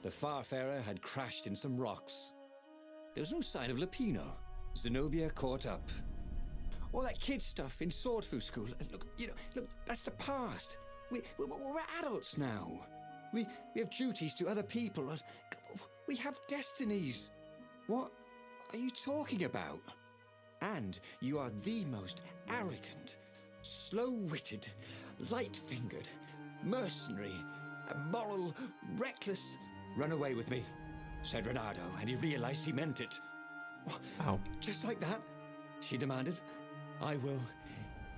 the Farfarer had crashed in some rocks. There was no sign of Lupino. Zenobia caught up. All that kid stuff in Swordfu school. Look, look, that's the past. We're adults now. We have duties to other people. We have destinies. What are you talking about? And you are the most arrogant, slow-witted, light-fingered, mercenary, immoral, reckless. Run away with me, said Renato, and he realized he meant it. Wow. Just like that, she demanded. I will,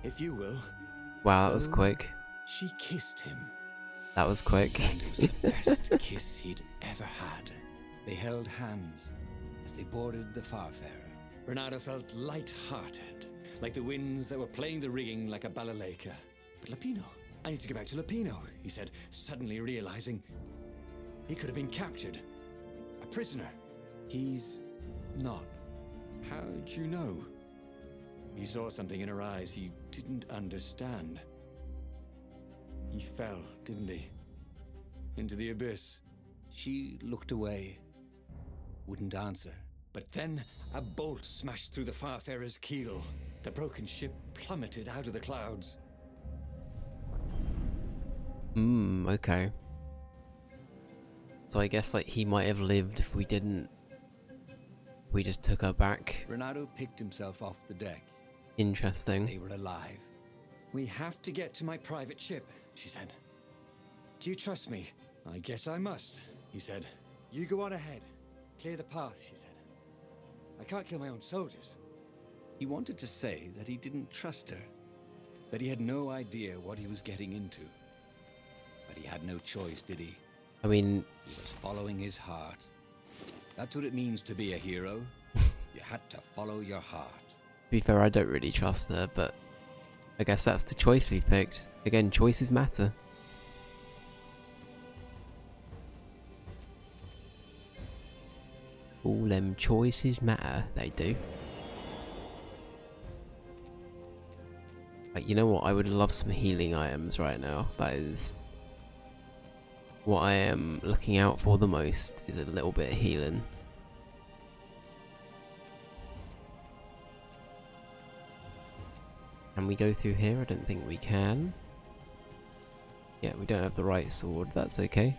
if you will. Wow, that was quick. She kissed him. That was quick. And it was the best kiss he'd ever had. They held hands as they boarded the Farfarer. Renato felt light-hearted, like the winds that were playing the rigging like a balalaika. But Lupino, I need to get back to Lupino, he said, suddenly realizing he could have been captured. A prisoner. He's not. How'd you know? He saw something in her eyes he didn't understand. He fell, didn't he? Into the abyss. She looked away, wouldn't answer. But then a bolt smashed through the Farfarer's keel. The broken ship plummeted out of the clouds. Okay. So I guess like he might have lived if we didn't. We just took her back. Renato picked himself off the deck. Interesting. They were alive. We have to get to my private ship, she said. Do you trust me? I guess I must, he said. You go on ahead. Clear the path, she said. I can't kill my own soldiers. He wanted to say that he didn't trust her, that he had no idea what he was getting into. But he had no choice, did he? I mean, He was following his heart. That's what it means to be a hero. You had to follow your heart. to be fair, I don't really trust her, but I guess that's the choice we picked. Again, choices matter. All them choices matter, they do. Like, you know what? I would love some healing items right now. That is what I am looking out for the most, is a little bit of healing. Can we go through here? I don't think we can. Yeah, we don't have the right sword. That's okay.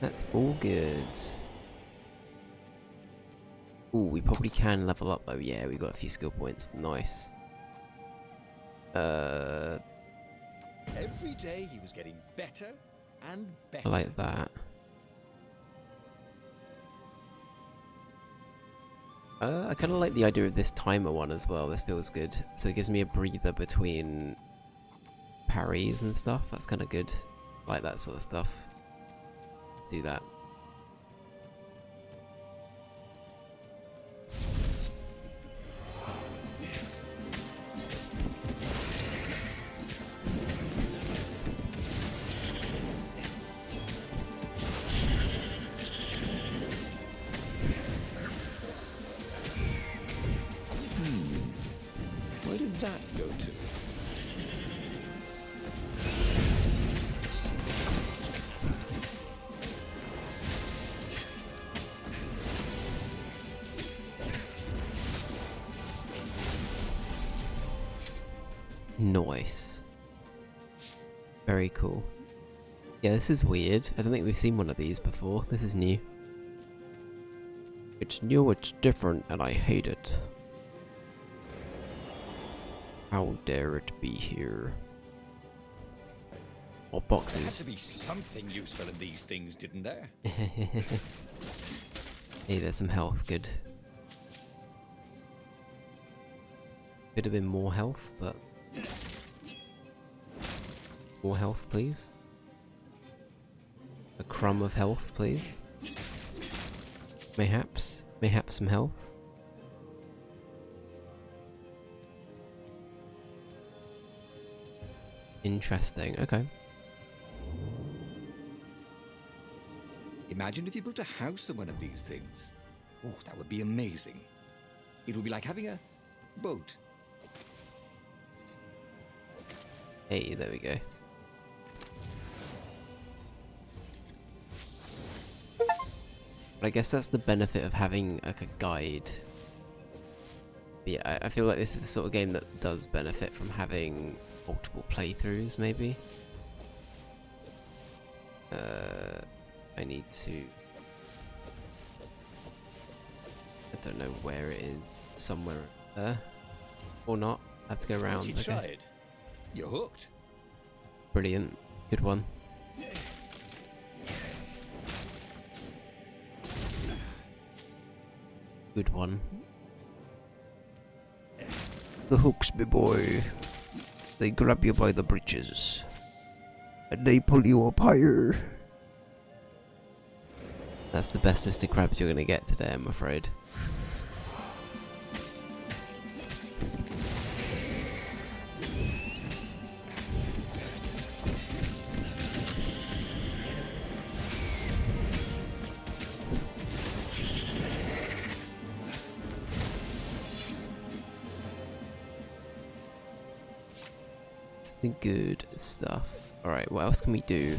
That's all good. Ooh, we probably can level up though. Yeah, we got a few skill points. Nice. Every day he was getting better and better. I like that. I kind of like the idea of this timer one as well. This feels good. So it gives me a breather between parries and stuff. That's kind of good. I like that sort of stuff. Let's do that. Where did that go to? Nice. Very cool. Yeah, this is weird. I don't think we've seen one of these before. This is new. It's new, it's different, and I hate it. How dare it be here? Or There had boxes. to be something useful in these things, didn't there? Hey, there's some health. Good. Could have been more health, but more health, please. A crumb of health, please. Mayhaps some health. Interesting, okay. Imagine if you built a house on one of these things. Oh, that would be amazing. It would be like having a boat. Hey, there we go. But I guess that's the benefit of having like a guide. But yeah, I feel like this is the sort of game that does benefit from having multiple playthroughs, maybe. I need to... I don't know where it is. Somewhere there. Or not. I have to go around. You tried. You're hooked. Brilliant. Good one. Good one. The hooks, me boy. They grab you by the breeches. And they pull you up higher. That's the best Mr. Krabs you're gonna get today, I'm afraid. It's the good stuff. Alright, what else can we do?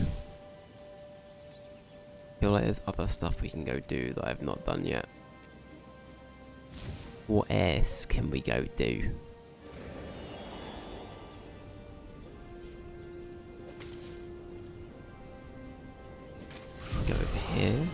I feel like there's other stuff we can go do that I've not done yet. What else can we go do? Go over here.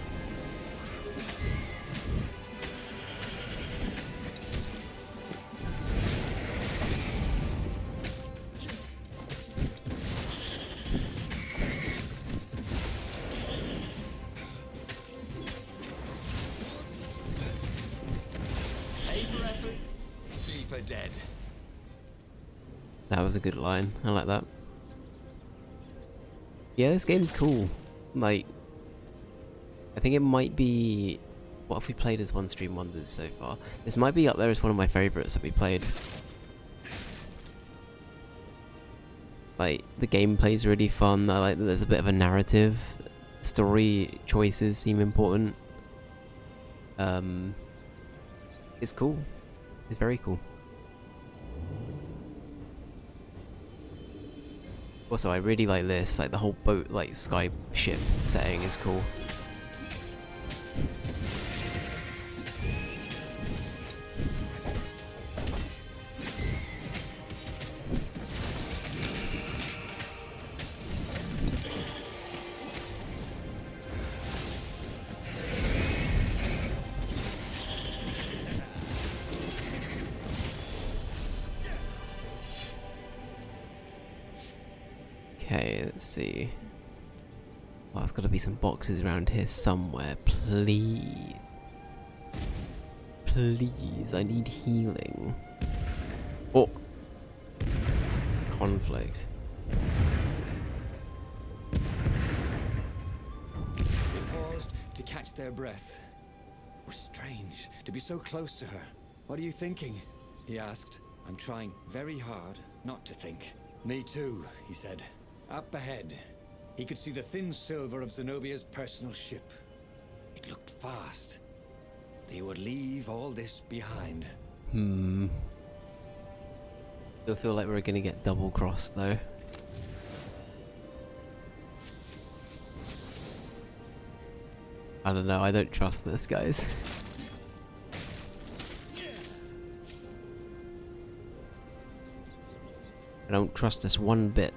Dead. That was a good line. I like that. Yeah, this game's cool. Like, I think it might be... What have we played as One Stream Wonders so far? This might be up there as one of my favourites that we played. Like, the gameplay's really fun. I like that there's a bit of a narrative. Story choices seem important. It's cool. It's very cool. Also, I really like this, like the whole boat, like sky ship setting is cool. Okay, let's see. Oh, there's got to be some boxes around here somewhere. Please. Please, I need healing. Oh. Conflict. They paused to catch their breath. It was strange to be so close to her. What are you thinking? He asked. I'm trying very hard not to think. Me too, he said. Up ahead, he could see the thin silver of Zenobia's personal ship. It looked fast. They would leave all this behind. I feel like we're gonna get double-crossed though. I don't know, I don't trust this, guys. I don't trust this one bit.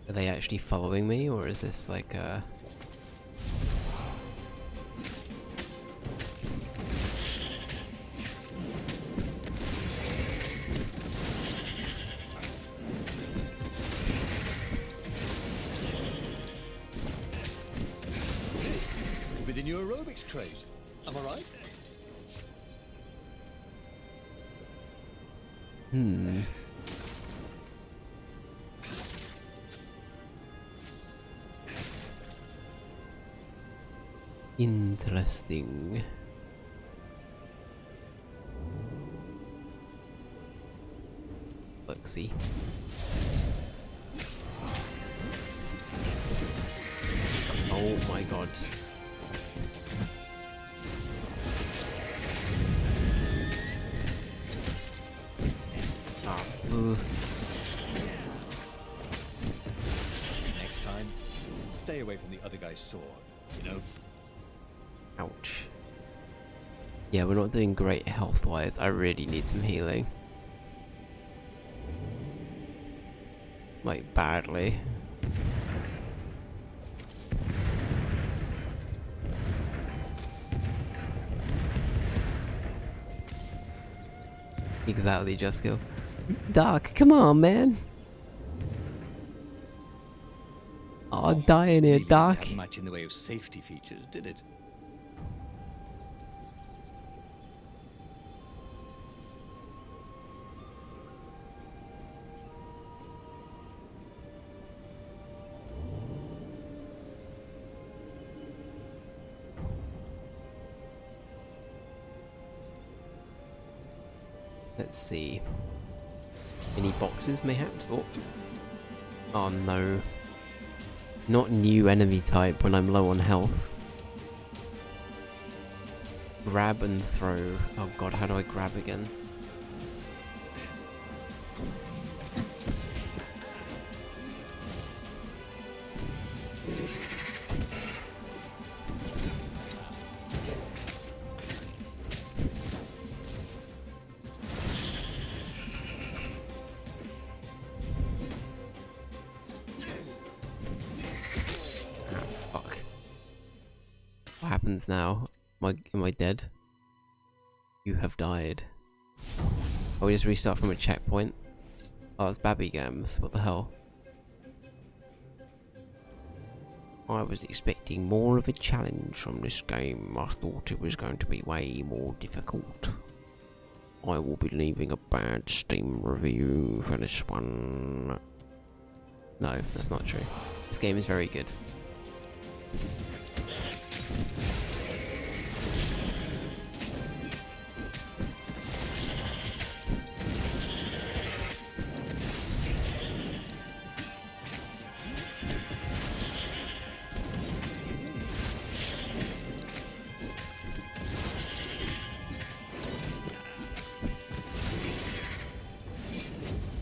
Are they actually following me, or is this like a... Within your aerobics craze, am I right? Hmm. Interesting. Let's see. Oh my god. Ah, ugh. Next time, stay away from the other guy's sword, you know? Ouch. Yeah, we're not doing great health-wise. I really need some healing. Like, badly. Exactly, Jessica. Doc, come on, man. Oh, dying here, Really didn't Doc. have much in the way of safety features, did it? Let's see. Any boxes, mayhaps? Oh. Oh no. Not new enemy type when I'm low on health. Grab and throw. Oh god, how do I grab again? Fuck. What happens now? Am I dead? You have died. Oh, we just restart from a checkpoint? Oh, that's Babby Gams. What the hell? I was expecting more of a challenge from this game. I thought it was going to be way more difficult. I will be leaving a bad Steam review for this one. No, that's not true. This game is very good.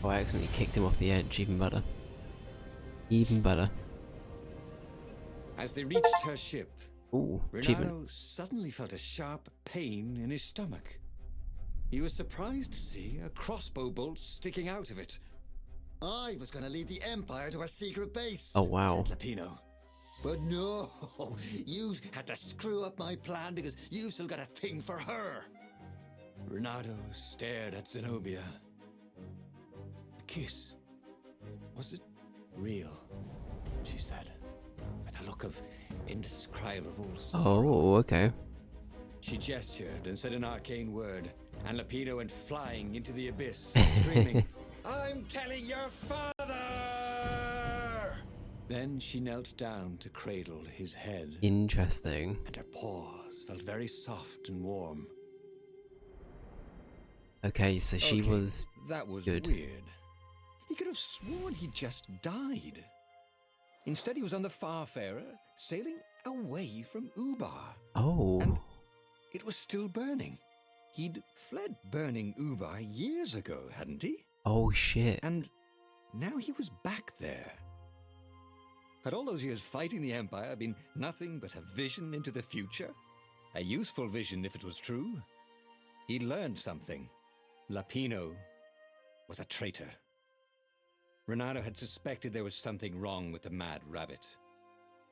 Oh, I accidentally kicked him off the edge. Even better. Even better. As they reached her ship, Ooh, achievement. Renato suddenly felt a sharp pain in his stomach. He was surprised to see a crossbow bolt sticking out of it. I was going to lead the Empire to a secret base, Oh wow. said Lapino. But no, you had to screw up my plan because you still got a thing for her. Renato stared at Zenobia. The kiss, was it real? She said, with a look of indescribable sorrow. Oh, okay. She gestured and said an arcane word, and Lapino went flying into the abyss, screaming, I'm telling your father! Then she knelt down to cradle his head, Interesting. and her paws felt very soft and warm. Okay, so she Okay, was that was good. weird. He could have sworn he just died. Instead, he was on the Farfarer, sailing away from Ubar. Oh. And it was still burning. He'd fled burning Ubar years ago, hadn't he? Oh shit. And now he was back there. Had all those years fighting the Empire been nothing but a vision into the future? A useful vision if it was true. He'd learned something. Lapino was a traitor. Renato had suspected there was something wrong with the Mad Rabbit.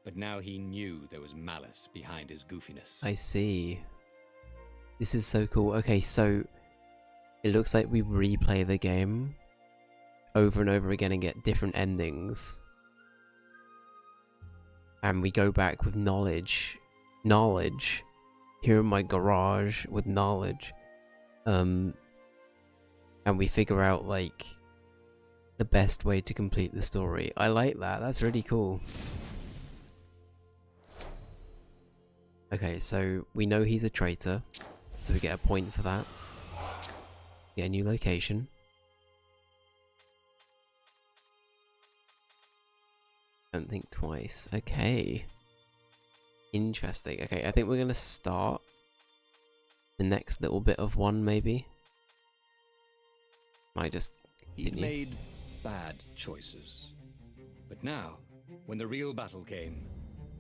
But now he knew there was malice behind his goofiness. I see. This is so cool. Okay, so it looks like we replay the game over and over again and get different endings. And we go back with knowledge. Knowledge. Here in my garage with knowledge. and we figure out like the best way to complete the story. I like that. That's really cool. Okay, so we know he's a traitor, so we get a point for that. Get a new location. Don't think twice. Okay. Interesting. Okay, I think we're gonna start the next little bit of one, maybe. I just He made bad choices. But now, when the real battle came,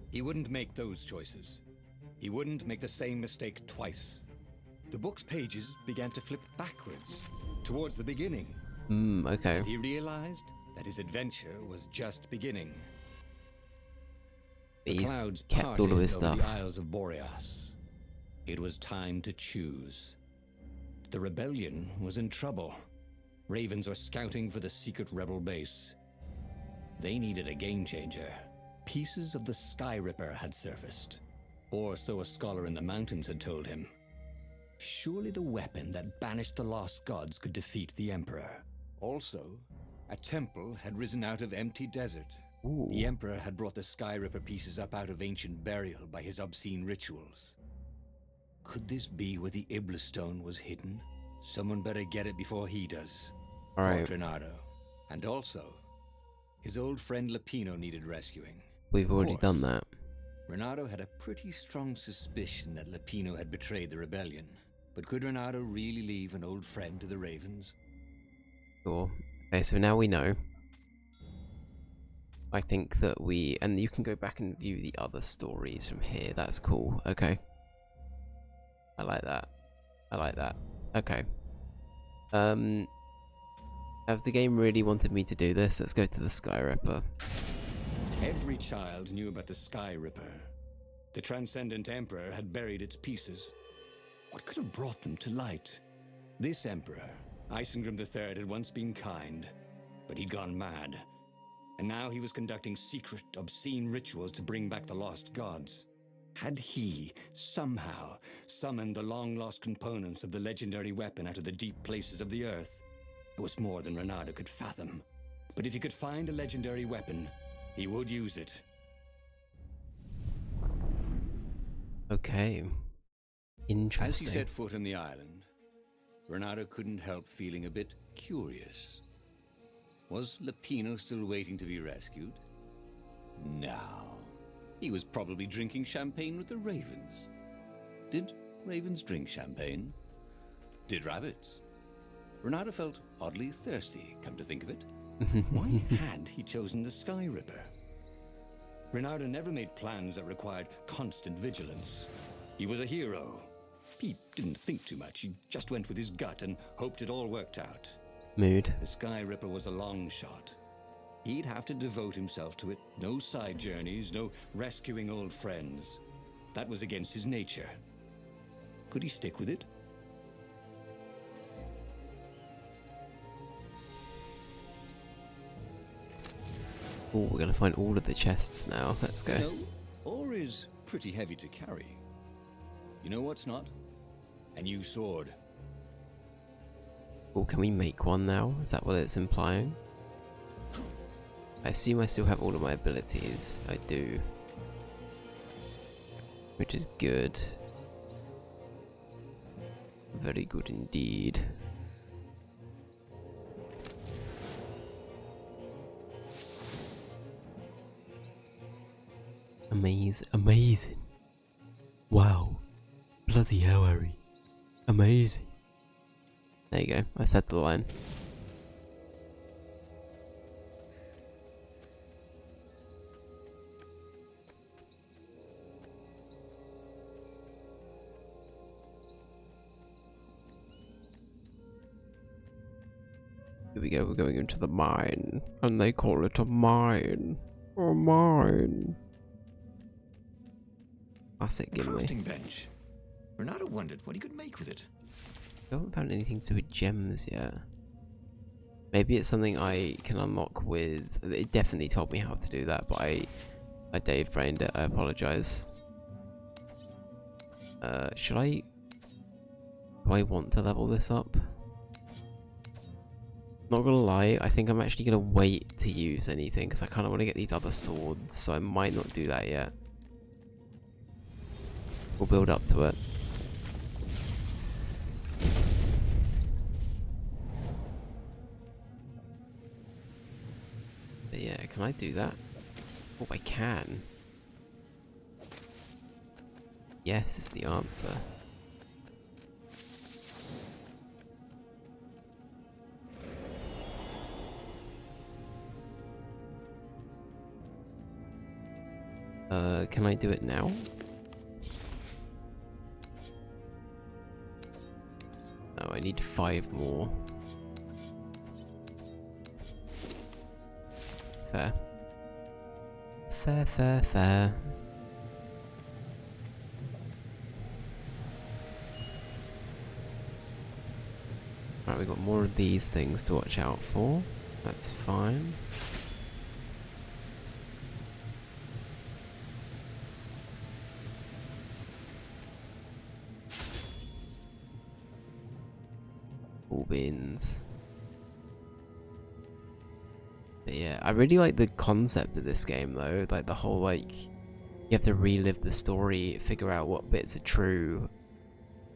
he wouldn't make those choices. He wouldn't make the same mistake twice. The book's pages began to flip backwards, towards the beginning. Okay. He realized that his adventure was just beginning. The He's clouds kept all of his parted over stuff. the Isles of Boreas. It was time to choose. The rebellion was in trouble. Ravens were scouting for the secret rebel base. They needed a game changer. Pieces of the Sky Ripper had surfaced, or so a scholar in the mountains had told him. Surely the weapon that banished the lost gods could defeat the Emperor. Also, a temple had risen out of empty desert. Ooh. The Emperor had brought the Sky Ripper pieces up out of ancient burial by his obscene rituals. Could this be where the Iblis stone was hidden? Someone better get it before he does. Alright. Thought Renato. And also, his old friend Lapino needed rescuing. We've Of already course, done that. Renato had a pretty strong suspicion that Lapino had betrayed the rebellion. But could Renato really leave an old friend to the Ravens? Sure. Okay, so now we know. I think that and you can go back and view the other stories from here. That's cool. Okay. I like that. I like that. Okay. As the game really wanted me to do this, let's go to the Sky Ripper. Every child knew about the Sky Ripper. The Transcendent Emperor had buried its pieces. What could have brought them to light? This Emperor, Isengrim III, had once been kind, but he'd gone mad. And now he was conducting secret, obscene rituals to bring back the lost gods. Had he, somehow, summoned the long-lost components of the legendary weapon out of the deep places of the earth? It was more than Renato could fathom. But if he could find a legendary weapon, he would use it. Okay. Interesting. As he set foot on the island, Renato couldn't help feeling a bit curious. Was Lapino still waiting to be rescued? No. He was probably drinking champagne with the ravens. Did ravens drink champagne? Did rabbits? Renato felt oddly thirsty, come to think of it. Why had he chosen the Sky Ripper? Renato never made plans that required constant vigilance. He was a hero. He didn't think too much. He just went with his gut and hoped it all worked out. Mood. The Sky Ripper was a long shot. He'd have to devote himself to it. No side journeys, no rescuing old friends. That was against his nature. Could he stick with it? Oh, we're gonna find all of the chests now. Let's go. No, ore is pretty heavy to carry. You know what's not? A new sword. Oh, can we make one now? Is that what it's implying? I assume I still have all of my abilities. I do. Which is good. Very good indeed. Amazing. Wow. Bloody hell, Harry. Amazing. There you go, I said the line. Here we go, we're going into the mine. And they call it a mine. A mine. Classic A Gimli. crafting bench. Renato wondered what he could make with it. I haven't found anything to do with gems yet. Maybe it's something I can unlock with... It definitely told me how to do that, but I Dave brained it. I apologise. Should I... Do I want to level this up? Not gonna lie, I think I'm actually gonna wait to use anything because I kind of want to get these other swords, so I might not do that yet. We'll build up to it. But yeah, can I do that? Oh, I can. Yes is the answer. Can I do it now? No, I need 5 more. Fair. Fair, fair, fair. Right, we've got more of these things to watch out for. That's fine. All beans. But yeah, I really like the concept of this game though. Like the whole like, you have to relive the story, figure out what bits are true,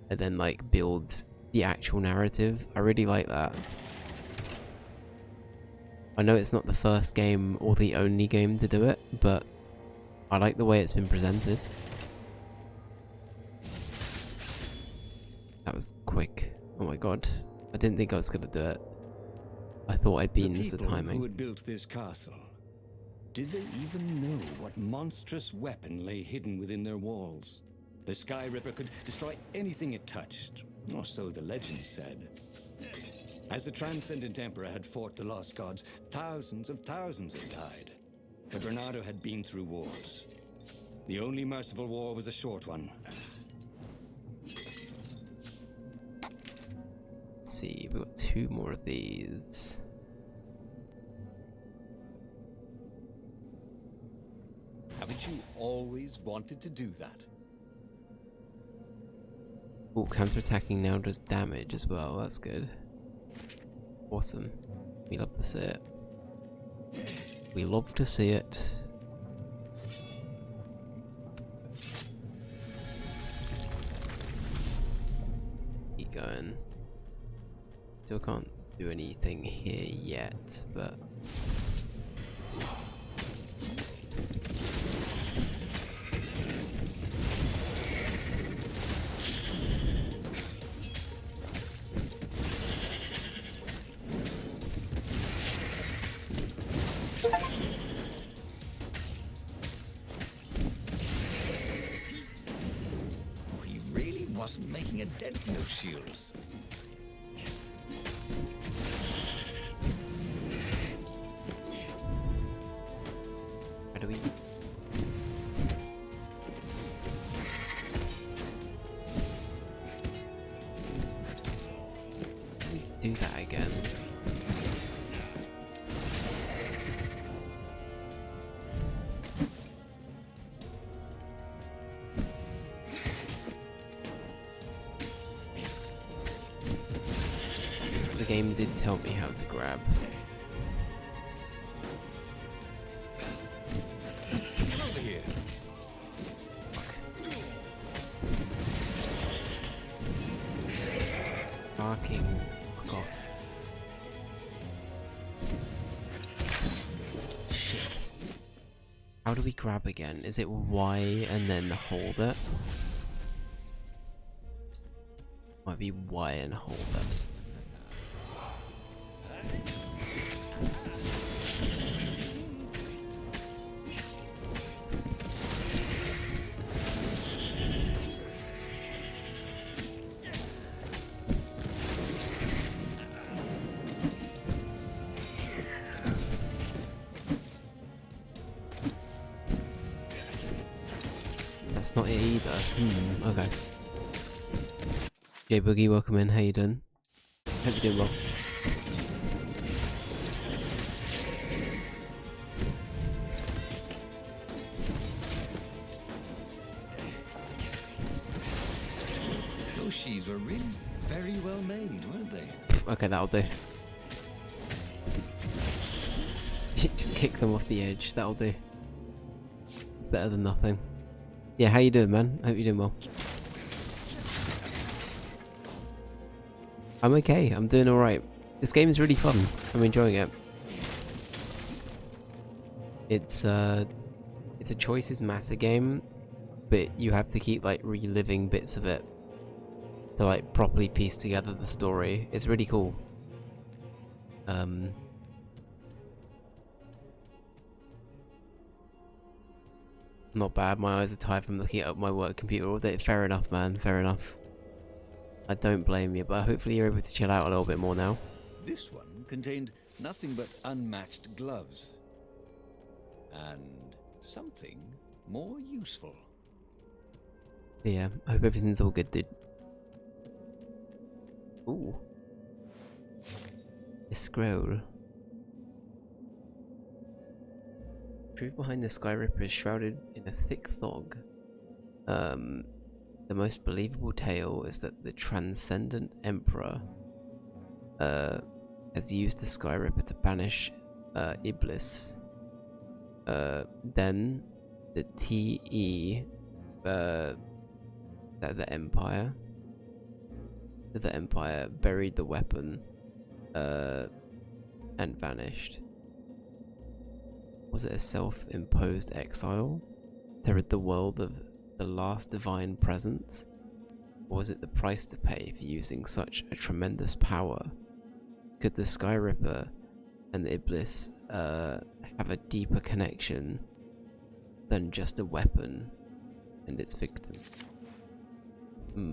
and then like build the actual narrative. I really like that. I know it's not the first game or the only game to do it, but I like the way it's been presented. That was quick. Oh my god. I didn't think I was gonna do it. I thought I'd beans the timing. Who had built this castle, did they even know what monstrous weapon lay hidden within their walls? The Sky Ripper could destroy anything it touched, or so the legend said. As the Transcendent Emperor had fought the Lost Gods, thousands had died. But Bernardo had been through wars. The only merciful war was a short one. Let's see, we've got 2 more of these. Haven't you always wanted to do that? Oh, counter-attacking now does damage as well, that's good. Awesome. We love to see it. We love to see it. Keep going. Still can't do anything here yet, but... He really wasn't making a dent in those shields. How do we... do that again? The game did tell me how to grab. Come over here. Barking. Fuck off. Shit. How do we grab again? Is it Y and then hold it? Might be Y and hold it. That's not it either. Okay. J Boogie, welcome in. How you doing? Hope you're doing well. Those sheaves were really very well made, weren't they? Okay, that'll do. Just kick them off the edge. That'll do. It's better than nothing. Yeah, how you doing, man? Hope you're doing well. I'm okay. I'm doing alright. This game is really fun. I'm enjoying it. It's a choices matter game, but you have to keep like reliving bits of it to like properly piece together the story. It's really cool. Not bad. My eyes are tired from looking at my work computer all day. Fair enough, man. Fair enough. I don't blame you, but hopefully you're able to chill out a little bit more now. This one contained nothing but unmatched gloves. And something more useful. Yeah, I hope everything's all good, dude. Ooh. A scroll. Truth behind the Sky Ripper is shrouded in a thick fog. The most believable tale is that the Transcendent Emperor has used the Sky Ripper to banish Iblis. Then the TE the Empire buried the weapon and vanished. Was it a self-imposed exile to rid the world of the last divine presence? Or was it the price to pay for using such a tremendous power? Could the Sky Ripper and Iblis have a deeper connection than just a weapon and its victim?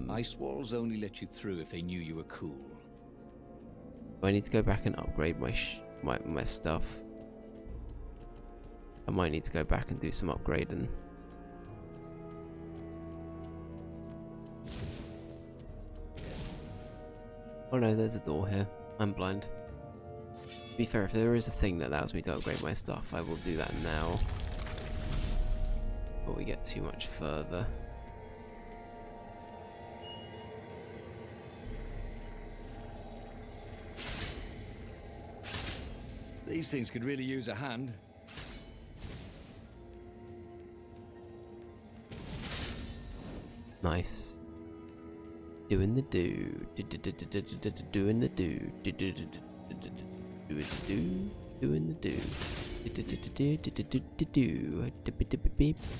Ice walls only let you through if they knew you were cool. I need to go back and upgrade my stuff. I might need to go back and do some upgrading. Oh no, there's a door here. I'm blind. To be fair, if there is a thing that allows me to upgrade my stuff, I will do that now. Before we get too much further. These things could really use a hand. Nice. Doing the do. Doing the do. Doing the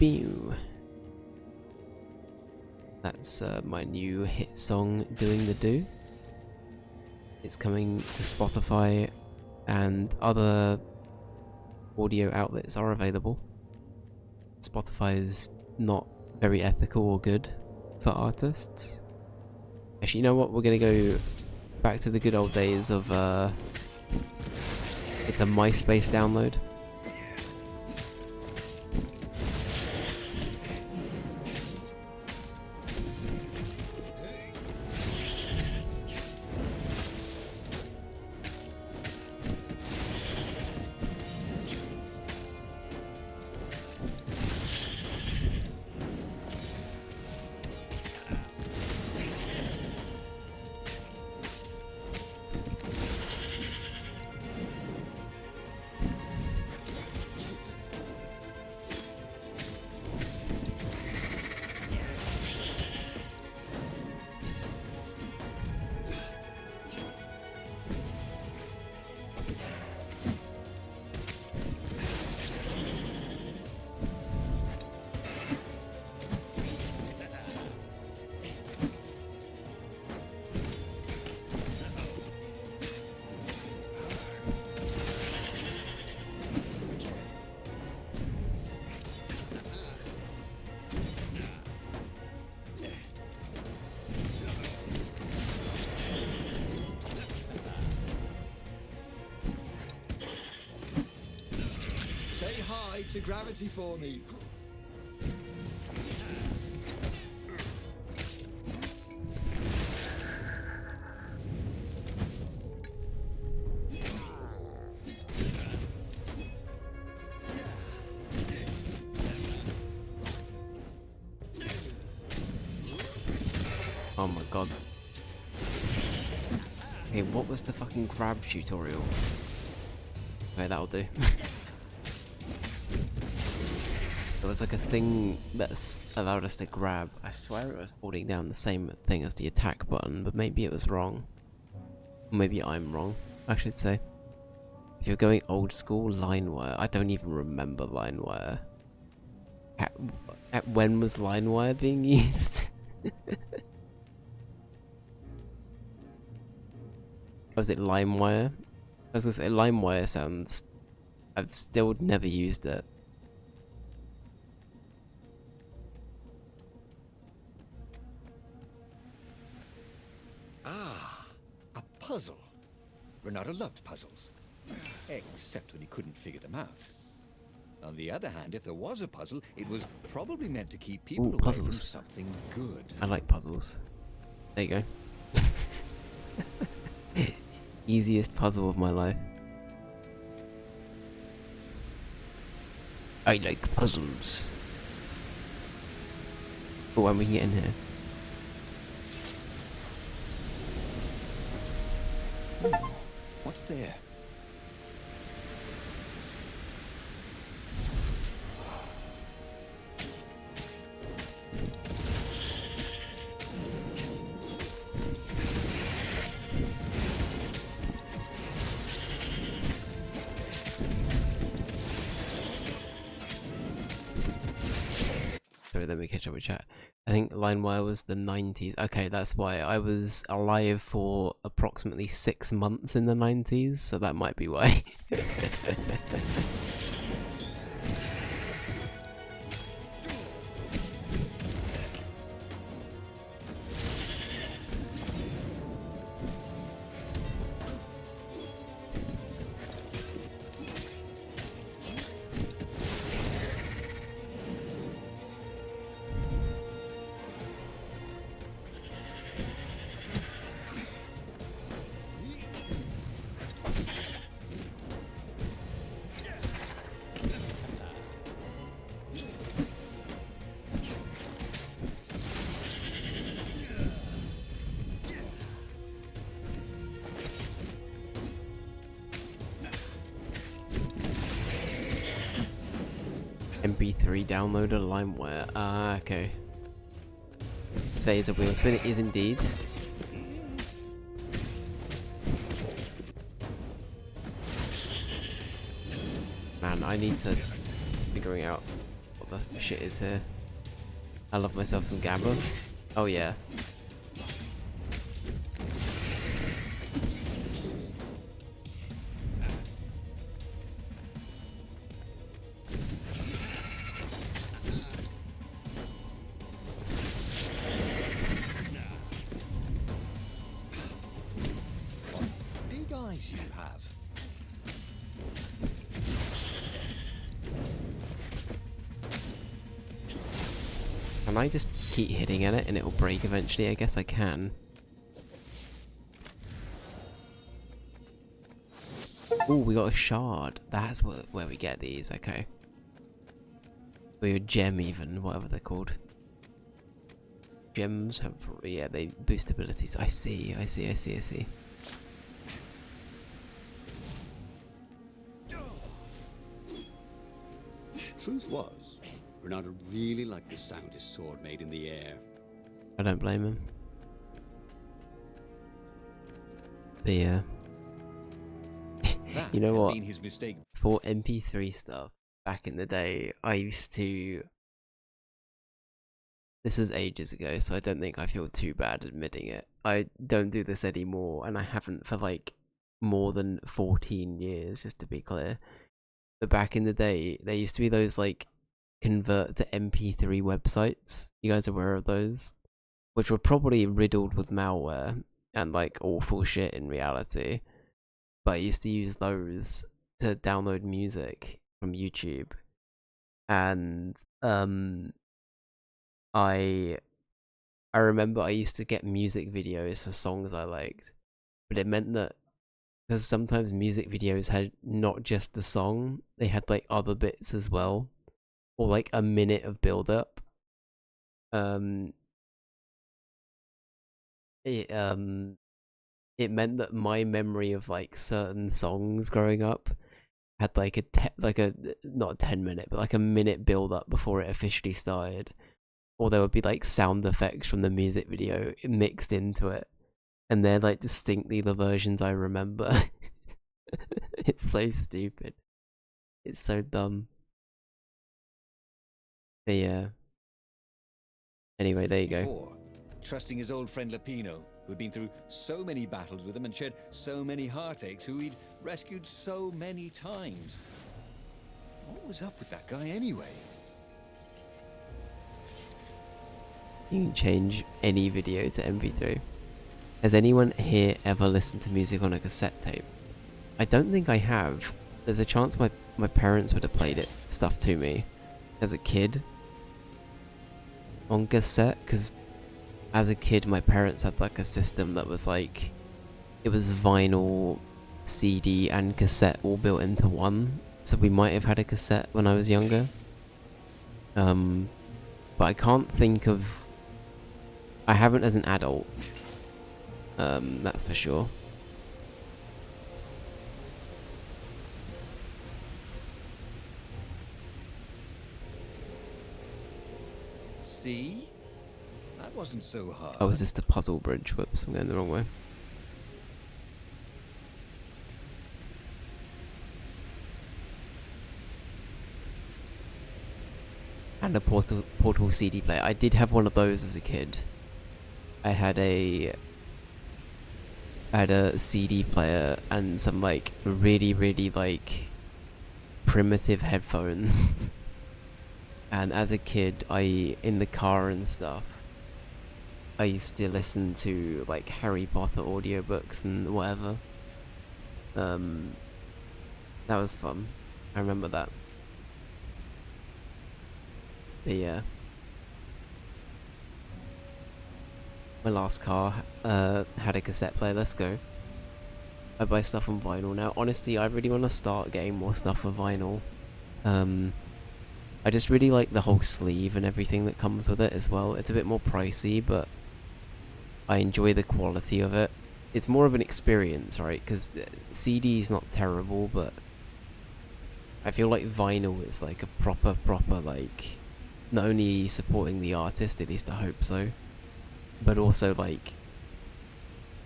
do. That's my new hit song, Doing the Do. It's coming to Spotify and other audio outlets are available. Spotify is not very ethical or good for artists. Actually, you know what? We're gonna go back to the good old days of it's a MySpace download. Say hi to gravity for me. Oh my god. Hey, what was the fucking grab tutorial? Okay, that'll do. there was like a thing that's allowed us to grab. I swear it was holding down the same thing as the attack button, but maybe it was wrong. Maybe I'm wrong, I should say. If you're going old school, LineWire. I don't even remember LineWire. When was LineWire being used? Was it LimeWire? I was gonna say LimeWire sounds... I've still never used it. Ah, a puzzle. Renata loved puzzles. Except when he couldn't figure them out. On the other hand, if there was a puzzle, it was probably meant to keep people away from something good. I like puzzles. There you go. Easiest puzzle of my life. I like puzzles. Oh, when we can get in here. What's there? Sorry, let me catch up with chat. I think LineWire was the 90s. Okay, that's why. I was alive for approximately 6 months in the 90s, so that might be why. MP3 downloader LimeWire. Ah, okay. Today is a wheel spin. It is indeed. Man, I need to figuring out what the shit is here. I love myself some Gabba. Oh yeah. Big eyes you have. Can I just keep hitting at it and it'll break eventually? I guess I can. Oh, we got a shard. That's where we get these. Okay. Or a gem even, whatever they're called. Gems have, yeah, they boost abilities. I see. Truth was, Renata really liked the sound his sword made in the air. I don't blame him. But yeah. You know what? His mistake. For MP3 stuff, back in the day, I used to... This was ages ago, so I don't think I feel too bad admitting it. I don't do this anymore, and I haven't for like more than 14 years, just to be clear. But back in the day, there used to be those like convert to MP3 websites. You guys aware of those? Which were probably riddled with malware and like awful shit in reality. But I used to use those to download music from YouTube. And I remember I used to get music videos for songs I liked. But it meant that because sometimes music videos had not just the song, they had like other bits as well, or like a minute of build up. It meant that my memory of like certain songs growing up had like a not a 10-minute, but like a minute build up before it officially started, or there would be like sound effects from the music video mixed into it, and they're like distinctly the versions I remember. It's so stupid. It's so dumb. But yeah. Anyway, there you go. Before, trusting his old friend Lapino, who'd been through so many battles with him and shared so many heartaches, who he'd rescued so many times. What was up with that guy anyway? You can change any video to MP3. Has anyone here ever listened to music on a cassette tape? I don't think I have. There's a chance my parents would have played it stuff to me as a kid on cassette, because as a kid my parents had like a system that was like, it was vinyl, CD and cassette all built into one, so we might have had a cassette when I was younger. But I can't think of, I haven't as an adult, that's for sure. See? That wasn't so hard. Oh, is this the puzzle bridge? Whoops, I'm going the wrong way. And a portable CD player. I did have one of those as a kid. I had a CD player and some like really like primitive headphones. And as a kid, in the car and stuff, I used to listen to like Harry Potter audiobooks and whatever. That was fun. I remember that. But yeah. My last car had a cassette player. Let's go. I buy stuff on vinyl now. Honestly, I really want to start getting more stuff for vinyl. I just really like the whole sleeve and everything that comes with it as well. It's a bit more pricey, but I enjoy the quality of it. It's more of an experience, right? Because CD is not terrible, but I feel like vinyl is like a proper like, not only supporting the artist, at least I hope so, but also like,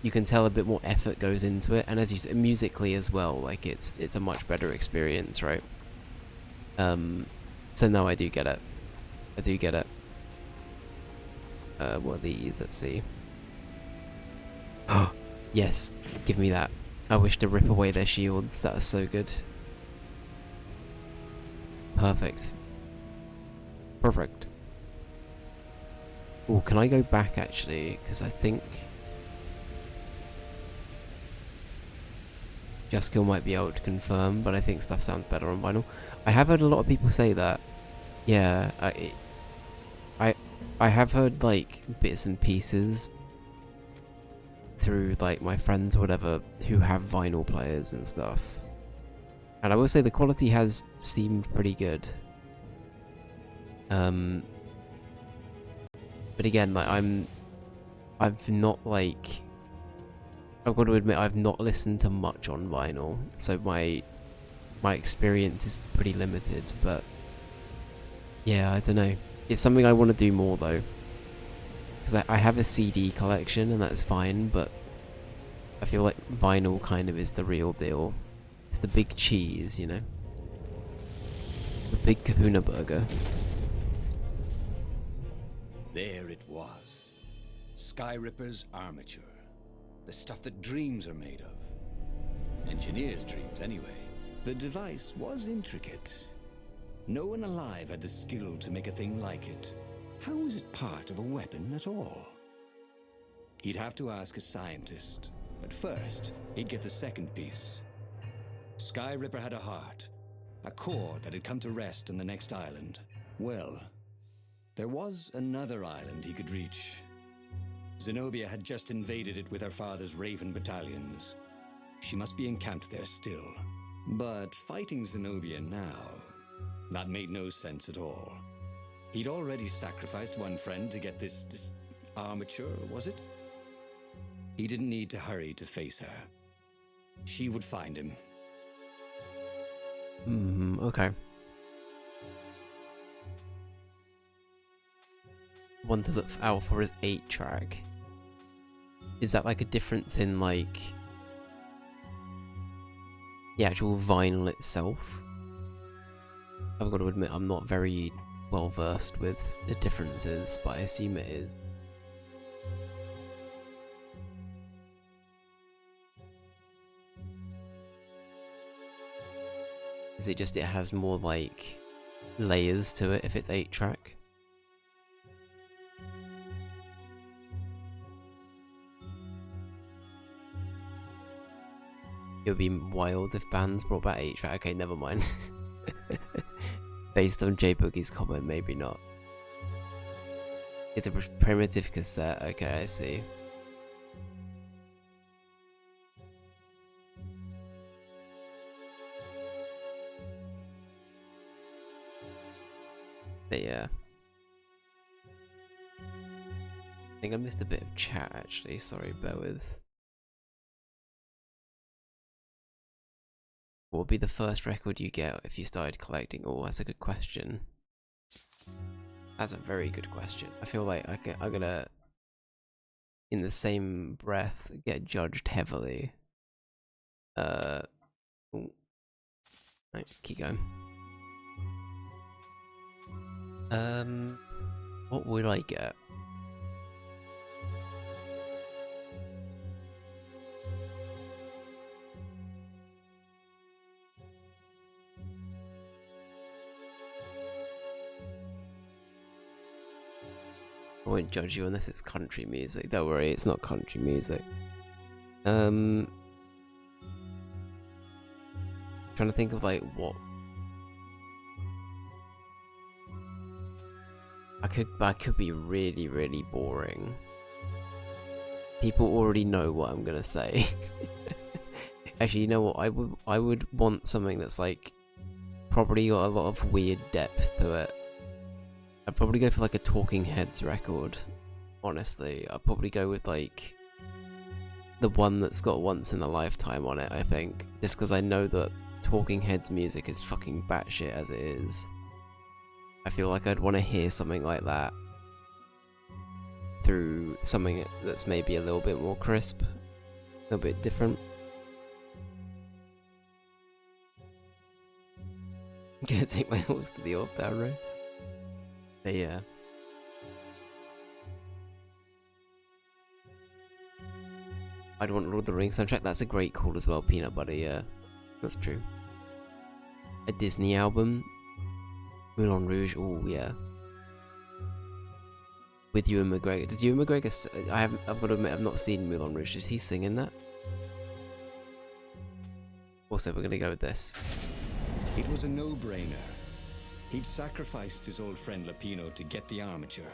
you can tell a bit more effort goes into it, and as you said, musically as well, like it's a much better experience, right? So no, I do get it. I do get it. What are these? Let's see. Oh, yes, give me that. I wish to rip away their shields. That was so good. Perfect. Perfect. Oh, can I go back actually? Because I think Justkill might be able to confirm, but I think stuff sounds better on vinyl. I have heard a lot of people say that. Yeah, I have heard like bits and pieces through like my friends or whatever who have vinyl players and stuff. And I will say the quality has seemed pretty good. But again, like I've not like, I've got to admit I've not listened to much on vinyl, so my experience is pretty limited, but yeah, I don't know. It's something I want to do more though, because I have a CD collection and that's fine, but I feel like vinyl kind of is the real deal. It's the big cheese, you know? The big kahuna burger. There it was. Sky Ripper's armature. The stuff that dreams are made of. Engineers' dreams, anyway. The device was intricate. No one alive had the skill to make a thing like it. How was it part of a weapon at all? He'd have to ask a scientist. But first, he'd get the second piece. Sky Ripper had a heart. A core that had come to rest on the next island. Well, there was another island he could reach. Zenobia had just invaded it with her father's Raven battalions. She must be encamped there still. But fighting Zenobia now, that made no sense at all. He'd already sacrificed one friend to get this armature, was it? He didn't need to hurry to face her. She would find him. Okay. One to look out for is 8-track. Is that like a difference in like the actual vinyl itself? I've got to admit I'm not very well versed with the differences, but I assume it is. Is it just it has more like layers to it if it's 8-track? It would be wild if bands brought back 8-track. Okay, never mind. Based on J Boogie's comment, maybe not. It's a primitive cassette. Okay, I see. But yeah. I think I missed a bit of chat actually. Sorry, bear with. What would be the first record you get if you started collecting? Oh, that's a good question. That's a very good question. I feel like I'm gonna, in the same breath, get judged heavily. Ooh. Right, keep going. What would I get? I won't judge you unless it's country music. Don't worry, it's not country music. Trying to think of like what I could be really, really boring. People already know what I'm gonna say. Actually, you know what? I would want something that's like probably got a lot of weird depth to it. I'd probably go for like a Talking Heads record. Honestly, I'd probably go with like the one that's got Once in a Lifetime on it. I think just because I know that Talking Heads music is fucking batshit as it is. I feel like I'd want to hear something like that through something that's maybe a little bit more crisp, a little bit different. I'm gonna take my horse to the Old Town Road. But yeah. I'd want Lord of the Rings soundtrack. That's a great call as well, Peanut Butter, yeah. That's true. A Disney album. Moulin Rouge, oh yeah. With Ewan McGregor. Does Ewan McGregor... I've got to admit, I've not seen Moulin Rouge. Is he singing that? Also, we're gonna go with this. It was a no-brainer. He'd sacrificed his old friend Lapino to get the armature.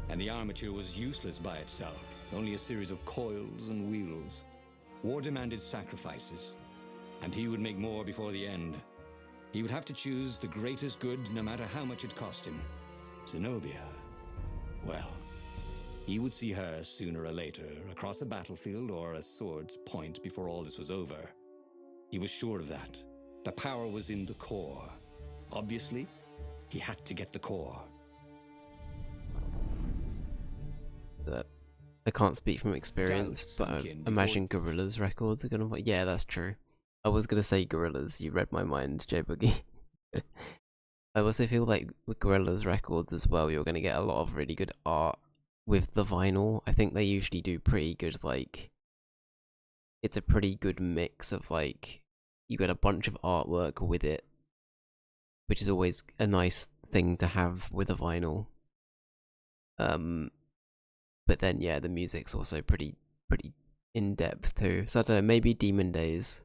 And the armature was useless by itself, only a series of coils and wheels. War demanded sacrifices, and he would make more before the end. He would have to choose the greatest good, no matter how much it cost him. Zenobia. Well, he would see her sooner or later, across a battlefield or a sword's point before all this was over. He was sure of that. The power was in the core. Obviously, he had to get the core. I can't speak from experience, but I imagine Gorillaz records are gonna... Yeah, that's true. I was gonna say Gorillaz, you read my mind, J Boogie. I also feel like with Gorillaz records as well, you're gonna get a lot of really good art with the vinyl. I think they usually do pretty good, like... It's a pretty good mix of, like... You get a bunch of artwork with it, which is always a nice thing to have with a vinyl. But then, yeah, the music's also pretty in-depth too. So I don't know, maybe Demon Days.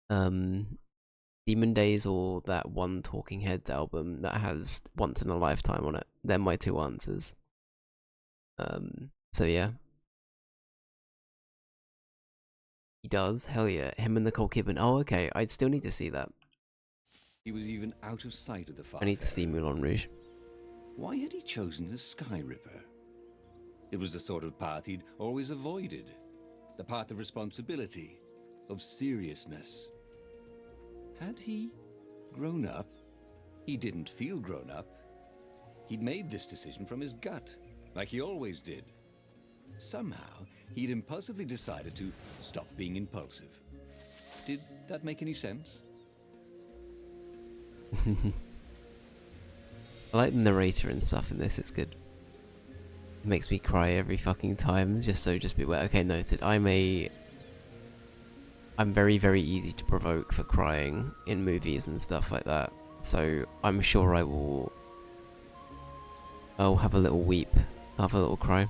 Demon Days or that one Talking Heads album that has Once in a Lifetime on it. They're my two answers. So yeah. He does? Hell yeah. Him and Nicole Kidman. Oh, okay. I'd still need to see that. He was even out of sight of the fire. I need to see Moulin Rouge. Why had he chosen the Sky Ripper? It was the sort of path he'd always avoided. The path of responsibility, of seriousness. Had he grown up. He didn't feel grown up. He'd made this decision from his gut, like he always did. Somehow, he'd impulsively decided to stop being impulsive. Did that make any sense? I like the narrator and stuff in this, it's good. It makes me cry every fucking time, just be aware. Okay, noted. I'm very, very easy to provoke for crying in movies and stuff like that. So I'm sure I'll have a little weep. I'll have a little cry.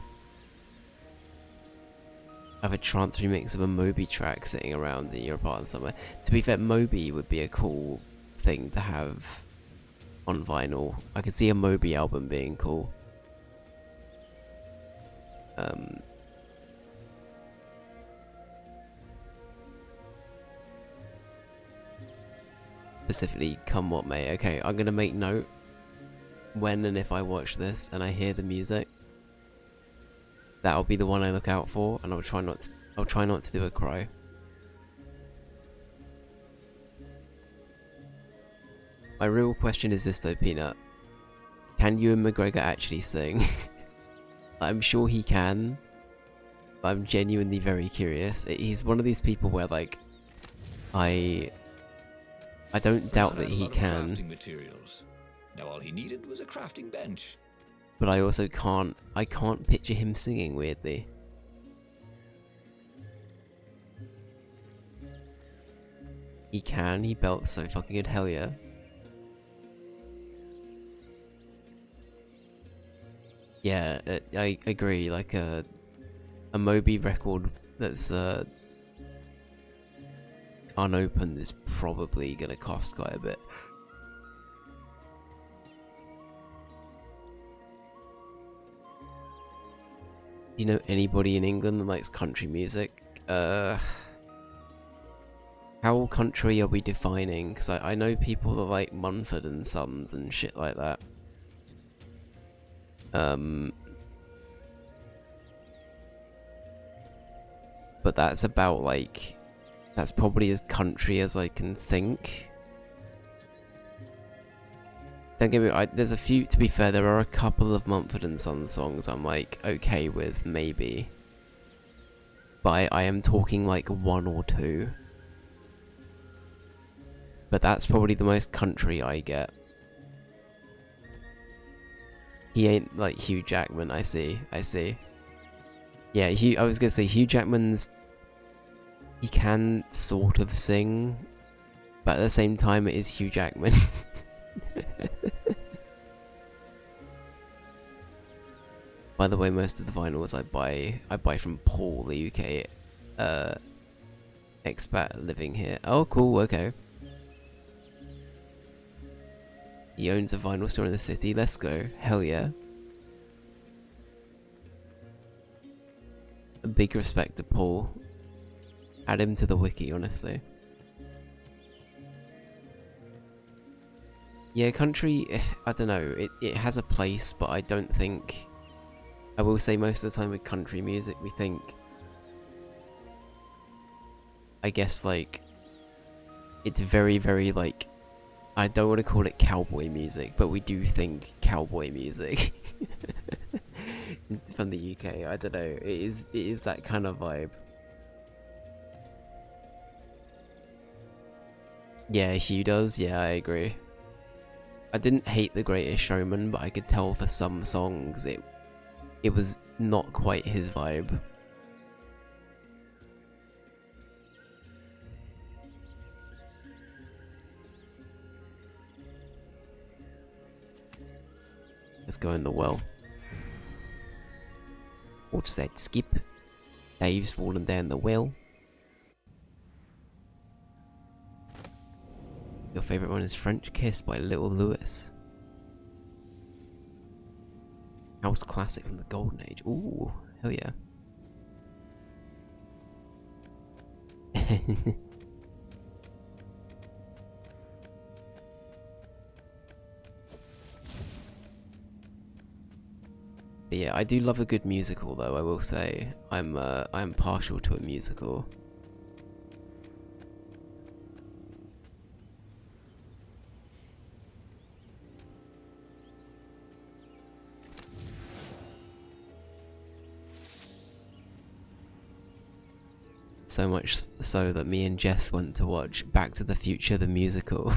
I have a trance remix of a Moby track sitting around in your apartment somewhere. To be fair, Moby would be a cool thing to have on vinyl. I could see a Moby album being cool. Specifically, come what may. Okay, I'm gonna make note when and if I watch this and I hear the music. That'll be the one I look out for, and I'll try not to do a cry. My real question is this though, Peanut. Can Ewan McGregor actually sing? I'm sure he can, but I'm genuinely very curious. He's one of these people where, like, I don't doubt that he can. Crafting materials. Now all he needed was a crafting bench. But I also can't picture him singing, weirdly. He can, he belts so fucking good, hell yeah. Yeah, I agree, like a Moby record that's unopened is probably gonna cost quite a bit. Do you know anybody in England that likes country music? How country are we defining? Because I know people that like Mumford and Sons and shit like that. But that's about, like, that's probably as country as I can think. Don't get me wrong, there's a few, to be fair, there are a couple of Mumford and Sons songs I'm, like, okay with, maybe. But I am talking, like, one or two. But that's probably the most country I get. He ain't, like, Hugh Jackman, I see. Yeah, I was gonna say, Hugh Jackman's... He can sort of sing, but at the same time it is Hugh Jackman. By the way, most of the vinyls I buy from Paul, the UK expat living here. Oh, cool, okay. He owns a vinyl store in the city, let's go. Hell yeah. A big respect to Paul. Add him to the wiki, honestly. Yeah, country, I don't know, it has a place, but I don't think... I will say most of the time with country music, we think... I guess, like... It's very, very, like... I don't want to call it cowboy music, but we do think cowboy music. From the UK, I don't know, it is that kind of vibe. Yeah, Hugh does, yeah, I agree. I didn't hate The Greatest Showman, but I could tell for some songs it was not quite his vibe. Let's go in the well. What's that, Skip? Dave's fallen down the well. Your favourite one is French Kiss by Little Louis. House classic from the Golden Age. Ooh, hell yeah. But yeah, I do love a good musical though, I will say. I'm partial to a musical. So much so that me and Jess went to watch Back to the Future the musical.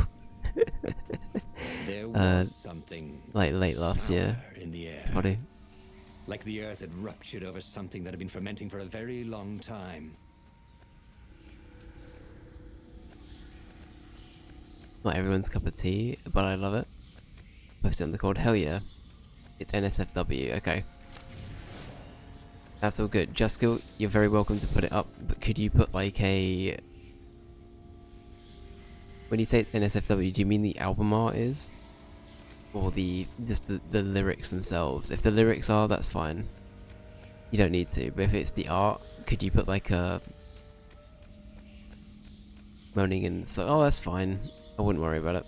There was something like late last year. sour in the air. It's funny. Like the earth had ruptured over something that had been fermenting for a very long time. Not everyone's cup of tea, but I love it. Post it on the code. Hell yeah. It's NSFW. Okay. That's all good. Juskill, you're very welcome to put it up, but could you put like a... When you say it's NSFW, do you mean the album art is? Or just the lyrics themselves? If the lyrics are, that's fine. You don't need to, but if it's the art, could you put like a... Moaning and so... Oh, that's fine. I wouldn't worry about it.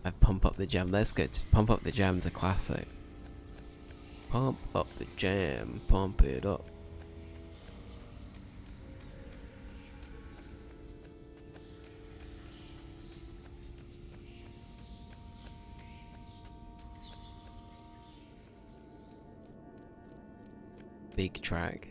I pump up the jam. That's good. Pump up the jam's a classic. Pump up the jam. Pump it up. Big track.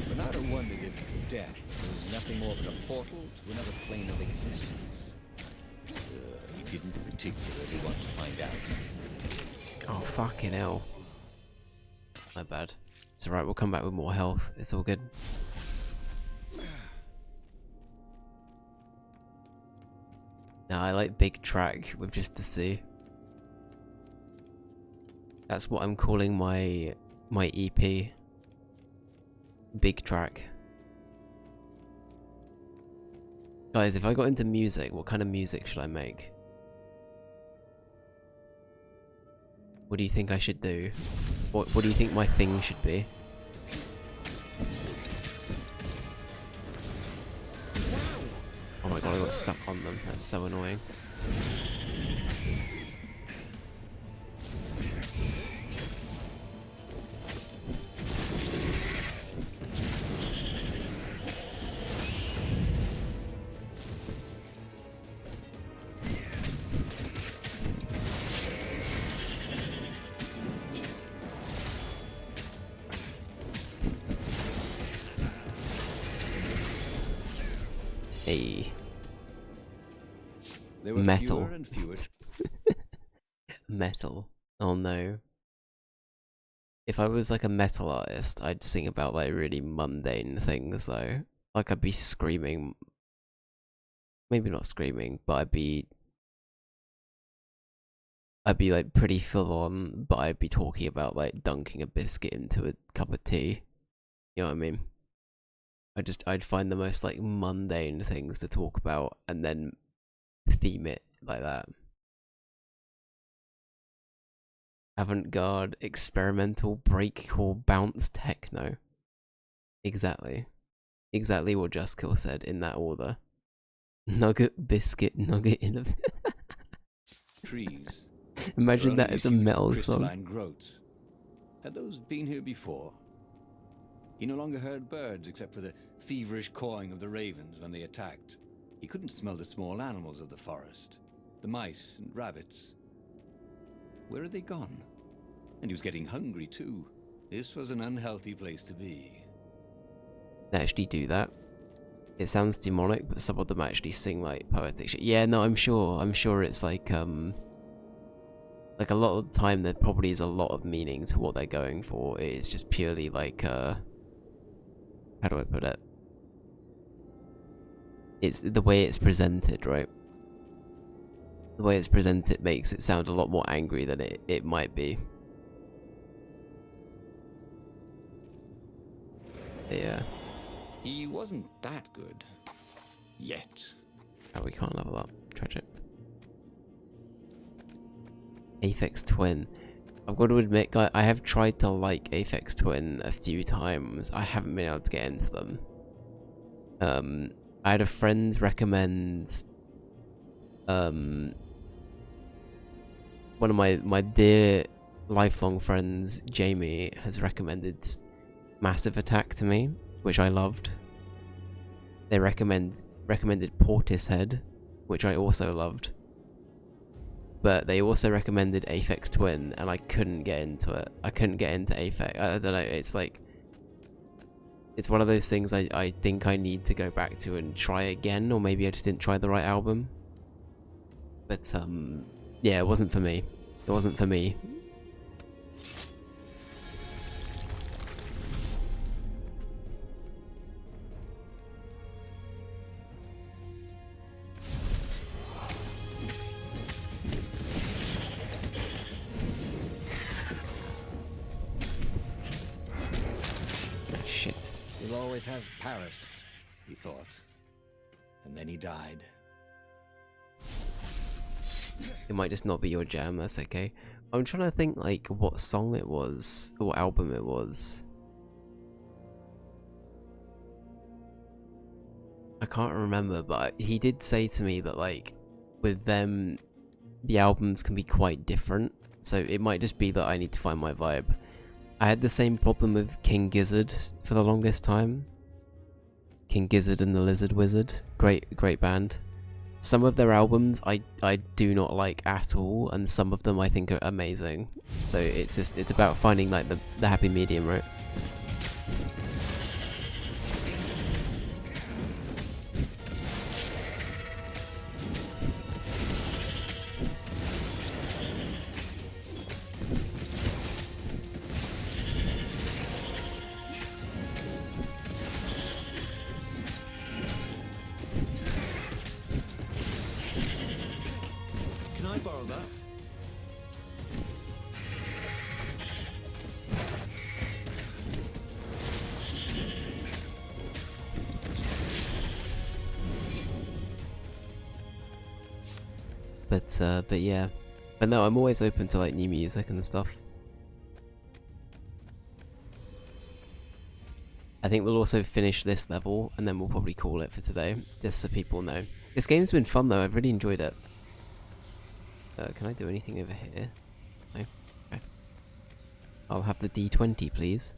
Bernardo wondered if death was nothing more but a portal to another plane of existence. He didn't particularly want to find out. Oh, fucking hell. My bad. It's alright, we'll come back with more health. It's all good. Nah, I like big track with just the C. That's what I'm calling my EP. Big track. Guys, if I got into music, what kind of music should I make? What do you think I should do? What do you think my thing should be? Oh my god, I got stuck on them. That's so annoying. Hey. There were Metal. fewer and fewer. Metal. Oh no. If I was like a metal artist, I'd sing about like really mundane things though. Like I'd be screaming. Maybe not screaming, but I'd be like pretty full on, but I'd be talking about like dunking a biscuit into a cup of tea. You know what I mean? I'd find the most like mundane things to talk about and then theme it like that. Avant-garde, experimental, breakcore, bounce, techno. Exactly. Exactly what Justkill said in that order. Nugget, biscuit, nugget in a... Trees. Imagine Were that only as a huge metal song. crystalline growths. Had those been here before? He no longer heard birds except for the feverish cawing of the ravens when they attacked. He couldn't smell the small animals of the forest, the mice and rabbits. Where had they gone? And he was getting hungry too. This was an unhealthy place to be. They actually do that. It sounds demonic, but some of them actually sing like poetic shit. Yeah, no, I'm sure it's like a lot of the time there probably is a lot of meaning to what they're going for. It's just purely like how do I put it? It's the way it's presented, right? The way it's presented makes it sound a lot more angry than it might be. Yeah. He wasn't that good. Yet. Oh, we can't level up. Tragic. Aphex Twin. I've got to admit, guys, I have tried to like Aphex Twin a few times. I haven't been able to get into them. I had a friend recommend one of my dear lifelong friends, Jamie, has recommended Massive Attack to me, which I loved. They recommended Portishead, which I also loved. But they also recommended Aphex Twin, and I couldn't get into it. I couldn't get into Aphex. I don't know, it's like... It's one of those things I think I need to go back to and try again, or maybe I just didn't try the right album. But, yeah, it wasn't for me. It wasn't for me. Shit. He'll always have Paris, he thought. And then he died. It might just not be your jam, that's okay. I'm trying to think, like, what song it was, or what album it was. I can't remember, but he did say to me that, like, with them, the albums can be quite different. So it might just be that I need to find my vibe. I had the same problem with King Gizzard for the longest time. King Gizzard and the Lizard Wizard. Great band. Some of their albums I do not like at all, and some of them I think are amazing. So it's about finding like the happy medium, right? Can I borrow that? But yeah. But no, I'm always open to like new music and stuff. I think we'll also finish this level, and then we'll probably call it for today, just so people know. This game's been fun though, I've really enjoyed it. Can I do anything over here? No? Okay. I'll have the D20, please.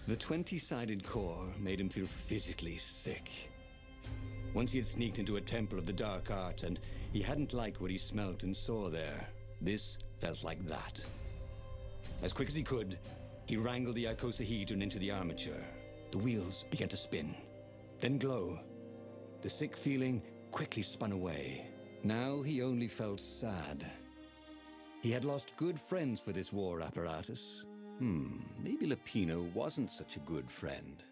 The 20-sided core made him feel physically sick. Once he had sneaked into a temple of the dark arts, and he hadn't liked what he smelt and saw there. This felt like that. As quick as he could, he wrangled the icosahedron into the armature. The wheels began to spin, then glow. The sick feeling quickly spun away. Now he only felt sad. He had lost good friends for this war apparatus. Maybe Lapino wasn't such a good friend.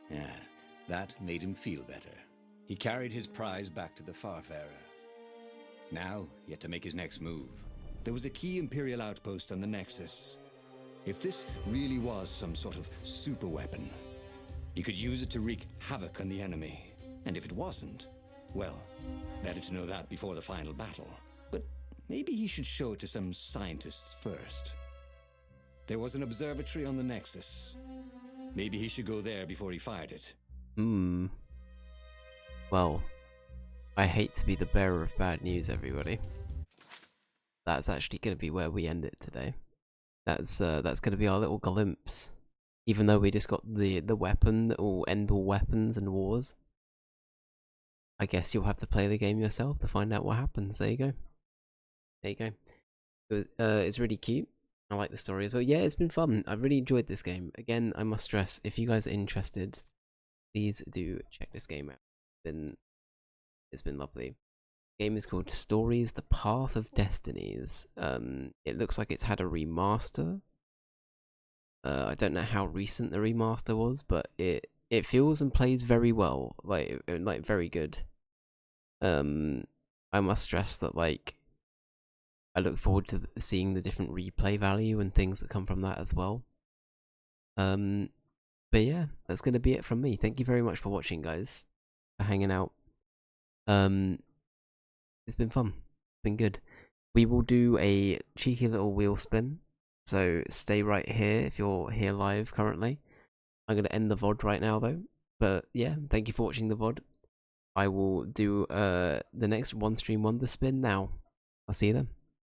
Yeah, that made him feel better. He carried his prize back to the Farfarer. Now he had to make his next move. There was a key Imperial outpost on the Nexus. If this really was some sort of super weapon, he could use it to wreak havoc on the enemy. And if it wasn't, well, better to know that before the final battle. But maybe he should show it to some scientists first. There was an observatory on the Nexus. Maybe he should go there before he fired it. Well, I hate to be the bearer of bad news, everybody. That's actually going to be where we end it today. That's going to be our little glimpse. Even though we just got the weapon, or end all weapons and wars. I guess you'll have to play the game yourself to find out what happens. There you go. There you go. It's really cute. I like the story as well. Yeah, it's been fun. I really enjoyed this game. Again, I must stress, if you guys are interested, please do check this game out. It's been lovely. The game is called Stories: The Path of Destinies. It looks like it's had a remaster. I don't know how recent the remaster was, but it feels and plays very well, like very good. I must stress that like I look forward to seeing the different replay value and things that come from that as well. But yeah, that's gonna be it from me. Thank you very much for watching, guys, for hanging out. It's been fun. It's been good. We will do a cheeky little wheel spin, so stay right here if you're here live currently. I'm going to end the VOD right now though, but yeah, thank you for watching the VOD. I will do the next One Stream Wonder spin now. I'll see you then.